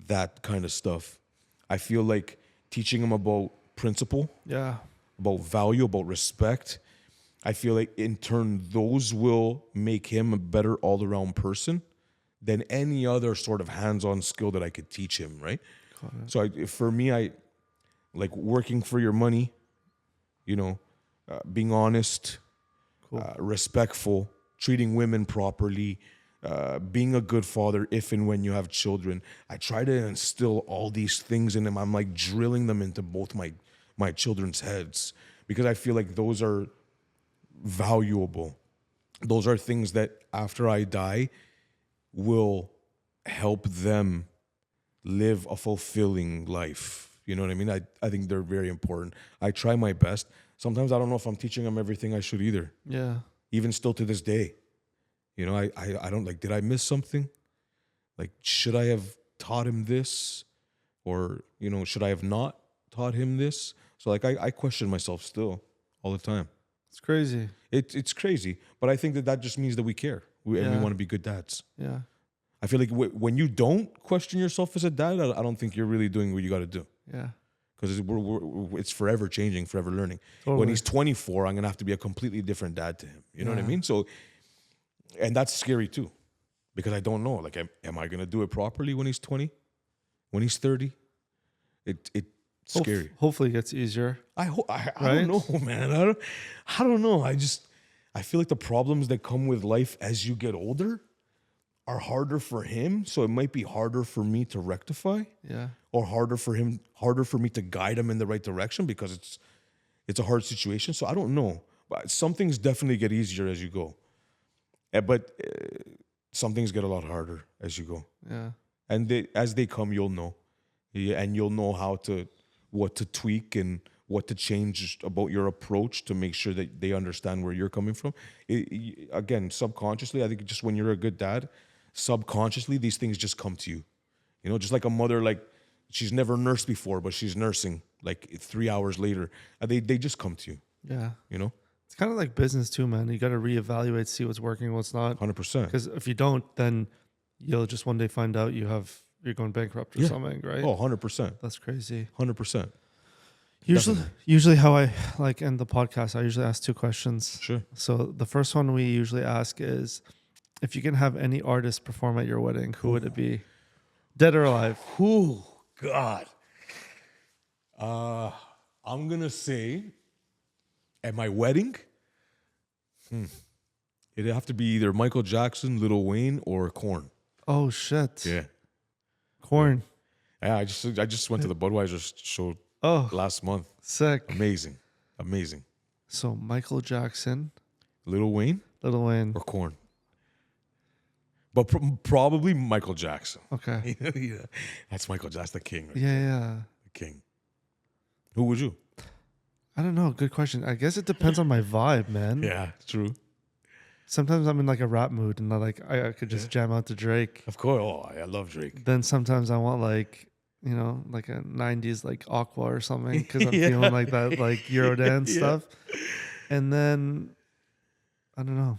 [SPEAKER 2] that kind of stuff. I feel like teaching him about principle, about value, about respect, I feel like in turn those will make him a better all-around person than any other sort of hands-on skill that I could teach him, right? So for me, I like working for your money, being honest, respectful, treating women properly, being a good father if and when you have children. I try to instill all these things in them. I'm like drilling them into both my children's heads because I feel like those are valuable. Those are things that after I die will help them live a fulfilling life. You know what I mean? I think they're very important. I try my best. Sometimes I don't know if I'm teaching them everything I should either.
[SPEAKER 1] Yeah.
[SPEAKER 2] Even still to this day. You know, I don't like, did I miss something? Like, should I have taught him this? Or, you know, should I have not taught him this? So like I question myself still all the time.
[SPEAKER 1] It's crazy.
[SPEAKER 2] It's crazy. But I think that just means that we care. And we
[SPEAKER 1] Yeah.
[SPEAKER 2] want to be good dads.
[SPEAKER 1] Yeah.
[SPEAKER 2] I feel like when you don't question yourself as a dad, I don't think you're really doing what you got to do.
[SPEAKER 1] Yeah.
[SPEAKER 2] Because it's forever changing, forever learning.
[SPEAKER 1] Totally.
[SPEAKER 2] When he's 24, I'm going to have to be a completely different dad to him. You know what I
[SPEAKER 1] Yeah.
[SPEAKER 2] mean? So, and that's scary too. Because I don't know. Like, am I going to do it properly when he's 20? When he's 30? It's scary.
[SPEAKER 1] Hopefully it gets easier.
[SPEAKER 2] I
[SPEAKER 1] Right?
[SPEAKER 2] don't know, man. I don't know. I feel like the problems that come with life as you get older are harder for him, so it might be harder for me to rectify,
[SPEAKER 1] Yeah.
[SPEAKER 2] or harder for me to guide him in the right direction, because it's a hard situation. So I don't know, but some things definitely get easier as you go, but some things get a lot harder as you go.
[SPEAKER 1] Yeah.
[SPEAKER 2] And as they come, you'll know, and you'll know what to tweak and what to change about your approach to make sure that they understand where you're coming from. Again, subconsciously, I think just when you're a good dad, subconsciously, these things just come to you. You know, just like a mother, like she's never nursed before, but she's nursing like 3 hours later. And they just come to you,
[SPEAKER 1] Yeah.
[SPEAKER 2] you know?
[SPEAKER 1] It's kind of like business too, man. You got to reevaluate, see what's working, what's not.
[SPEAKER 2] 100%.
[SPEAKER 1] Because if you don't, then you'll just one day find out you're going bankrupt or something, right?
[SPEAKER 2] Oh, 100%.
[SPEAKER 1] That's crazy.
[SPEAKER 2] 100%.
[SPEAKER 1] Usually how I like end the podcast, I usually ask two questions.
[SPEAKER 2] Sure.
[SPEAKER 1] So the first one we usually ask is, if you can have any artist perform at your wedding, who would it be? Dead or alive?
[SPEAKER 2] Oh, God. I'm going to say at my wedding, it'd have to be either Michael Jackson, Lil Wayne, or Korn.
[SPEAKER 1] Oh, shit.
[SPEAKER 2] Yeah.
[SPEAKER 1] Korn.
[SPEAKER 2] Yeah, I just went to the Budweiser show
[SPEAKER 1] Oh,
[SPEAKER 2] last month.
[SPEAKER 1] sick.
[SPEAKER 2] Amazing.
[SPEAKER 1] So Michael Jackson,
[SPEAKER 2] Lil Wayne
[SPEAKER 1] Lil Wayne.
[SPEAKER 2] or Korn? But probably Michael Jackson.
[SPEAKER 1] Okay.
[SPEAKER 2] Yeah. That's Michael Jackson, the king. Right?
[SPEAKER 1] Yeah.
[SPEAKER 2] The king. Who would you?
[SPEAKER 1] I don't know. Good question. I guess it depends on my vibe, man.
[SPEAKER 2] Yeah, true.
[SPEAKER 1] Sometimes I'm in like a rap mood and I could just jam out to Drake.
[SPEAKER 2] Of course. Oh, I love Drake.
[SPEAKER 1] Then sometimes I want like, you know, like a 90s like Aqua or something because I'm feeling like that like Eurodance stuff. And then, I don't know.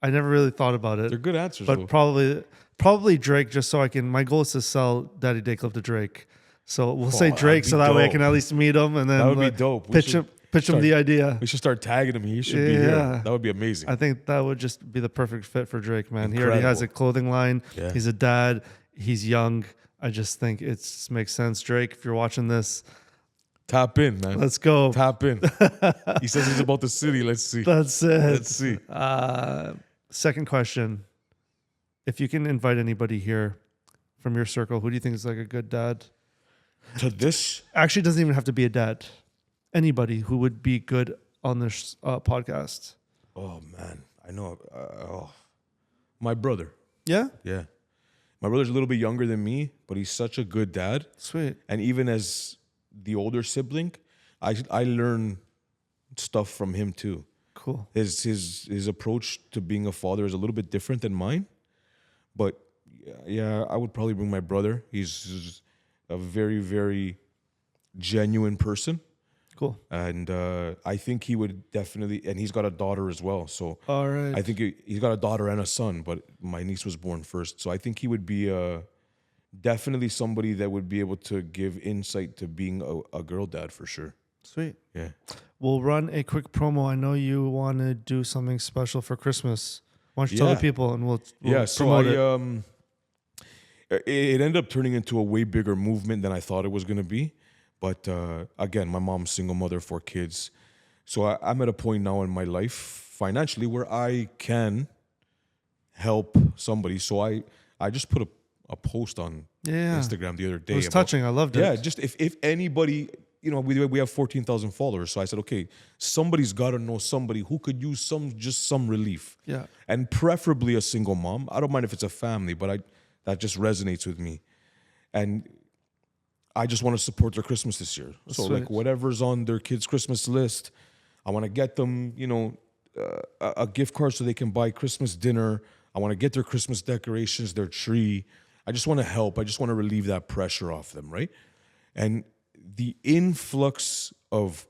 [SPEAKER 1] I never really thought about it.
[SPEAKER 2] They're good answers,
[SPEAKER 1] but
[SPEAKER 2] though.
[SPEAKER 1] probably Drake, just so I can. My goal is to sell Daddy Day Club to Drake, so we'll say Drake,
[SPEAKER 2] that'd be
[SPEAKER 1] so that way I
[SPEAKER 2] dope.
[SPEAKER 1] can at least meet him and then
[SPEAKER 2] That would be dope.
[SPEAKER 1] Pitch him the idea.
[SPEAKER 2] We should start tagging him. He should be here. That would be amazing.
[SPEAKER 1] I think that would just be the perfect fit for Drake, man. He already has a
[SPEAKER 2] Incredible.
[SPEAKER 1] clothing line.
[SPEAKER 2] Yeah.
[SPEAKER 1] He's a dad. He's young. I just think it makes sense. Drake, if you're watching this,
[SPEAKER 2] Tap in, man.
[SPEAKER 1] let's go.
[SPEAKER 2] Tap in. He says he's about the city. Let's see.
[SPEAKER 1] That's it.
[SPEAKER 2] Let's see.
[SPEAKER 1] Second question. If you can invite anybody here from your circle, who do you think is like a good dad?
[SPEAKER 2] To this,
[SPEAKER 1] Actually, it doesn't even have to be a dad. Anybody who would be good on this podcast.
[SPEAKER 2] oh man, I know. My brother.
[SPEAKER 1] Yeah?
[SPEAKER 2] Yeah, my brother's a little bit younger than me, but he's such a good dad.
[SPEAKER 1] Sweet.
[SPEAKER 2] And even as the older sibling, I learn stuff from him too.
[SPEAKER 1] Cool.
[SPEAKER 2] His approach to being a father is a little bit different than mine, but yeah, I would probably bring my brother. He's a very, very genuine person,
[SPEAKER 1] Cool.
[SPEAKER 2] and I think he would definitely. And he's got a daughter as well, so
[SPEAKER 1] All right.
[SPEAKER 2] I think he's got a daughter and a son. But my niece was born first, so I think he would be definitely somebody that would be able to give insight to being a girl dad for sure.
[SPEAKER 1] Sweet.
[SPEAKER 2] Yeah.
[SPEAKER 1] We'll run a quick promo. I know you want to do something special for Christmas. Why don't you tell the people and we'll
[SPEAKER 2] So
[SPEAKER 1] promote it.
[SPEAKER 2] It ended up turning into a way bigger movement than I thought it was going to be. But again, my mom's single mother, 4 kids. So I'm at a point now in my life financially where I can help somebody. So I just put a post on Instagram the other day.
[SPEAKER 1] It was touching. I loved it.
[SPEAKER 2] Yeah, just if anybody, you know, we have 14,000 followers. So I said, okay, somebody's got to know somebody who could use some relief.
[SPEAKER 1] Yeah.
[SPEAKER 2] And preferably a single mom. I don't mind if it's a family, but that just resonates with me. and I just want to support their Christmas this year. So
[SPEAKER 1] sweet.
[SPEAKER 2] like whatever's on their kids' Christmas list, I want to get them, a gift card so they can buy Christmas dinner. I want to get their Christmas decorations, their tree. I just want to help. I just want to relieve that pressure off them, right? And the influx of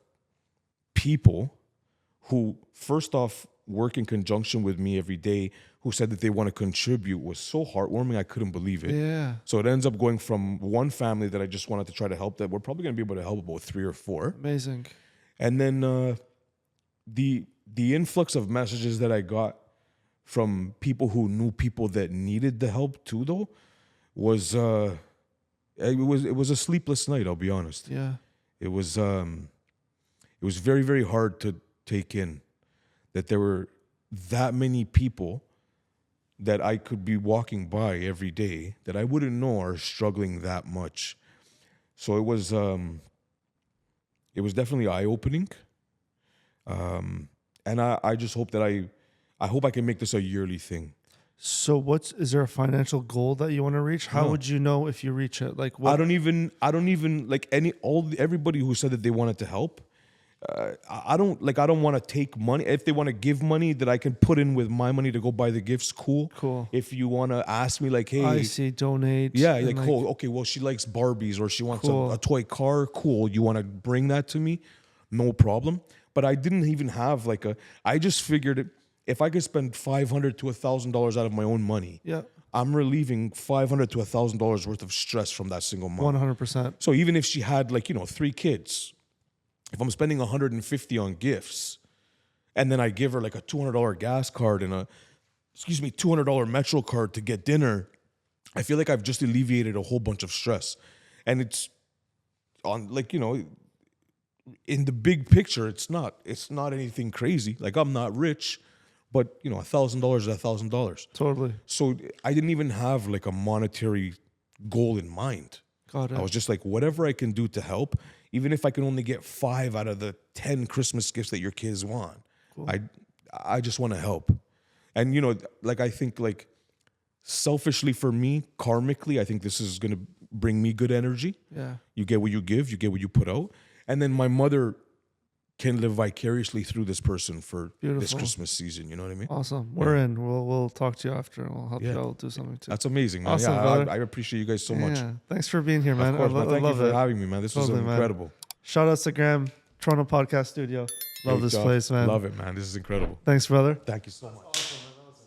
[SPEAKER 2] people who, first off, work in conjunction with me every day, who said that they want to contribute, was so heartwarming. I couldn't believe it.
[SPEAKER 1] Yeah.
[SPEAKER 2] So it ends up going from one family that I just wanted to try to help, that we're probably going to be able to help about 3 or 4.
[SPEAKER 1] Amazing.
[SPEAKER 2] And then the influx of messages that I got from people who knew people that needed the help too, though, was it was a sleepless night. I'll be honest.
[SPEAKER 1] Yeah.
[SPEAKER 2] It was very, very hard to take in that there were that many people that I could be walking by every day that I wouldn't know are struggling that much. So it was definitely eye-opening. And I just hope that I hope I can make this a yearly thing.
[SPEAKER 1] So is there a financial goal that you want to reach? How would you know if you reach it? Like what?
[SPEAKER 2] I don't even like everybody who said that they wanted to help. I don't want to take money. If they want to give money that I can put in with my money to go buy the gifts, cool. If you want to ask me like, hey,
[SPEAKER 1] I see, donate.
[SPEAKER 2] Yeah, like, cool. Okay, well, she likes Barbies or she wants a toy car. Cool. You want to bring that to me? No problem. But I didn't even have I just figured if I could spend $500 to $1,000 out of my own money,
[SPEAKER 1] yeah,
[SPEAKER 2] I'm relieving $500 to $1,000 worth of stress from that single mom.
[SPEAKER 1] 100%.
[SPEAKER 2] So even if she had 3 kids, if I'm spending $150 on gifts, and then I give her a $200 gas card and $200 Metro card to get dinner, I feel like I've just alleviated a whole bunch of stress. And it's on in the big picture, it's not anything crazy. I'm not rich, but $1,000 is $1,000.
[SPEAKER 1] Totally.
[SPEAKER 2] So I didn't even have a monetary goal in mind.
[SPEAKER 1] Got it.
[SPEAKER 2] I was just whatever I can do to help, even if I can only get 5 out of the 10 Christmas gifts that your kids want. Cool. I just want to help. And I think selfishly for me, karmically, I think this is going to bring me good energy.
[SPEAKER 1] Yeah.
[SPEAKER 2] You get what you give, you get what you put out. And then my mother can live vicariously through this person for this Christmas season. You know what I mean?
[SPEAKER 1] Awesome. We're in. We'll talk to you after, and we'll help you out do something too.
[SPEAKER 2] That's amazing, man.
[SPEAKER 1] Awesome,
[SPEAKER 2] I appreciate you guys so much.
[SPEAKER 1] Thanks for being here, man.
[SPEAKER 2] Of course, man. Thank you for
[SPEAKER 1] it.
[SPEAKER 2] having me, man. This was incredible.
[SPEAKER 1] Shout out to Graham, Toronto Podcast Studio. Love this place, man.
[SPEAKER 2] Love it, man. This is incredible.
[SPEAKER 1] Thanks, brother.
[SPEAKER 2] Thank you so much.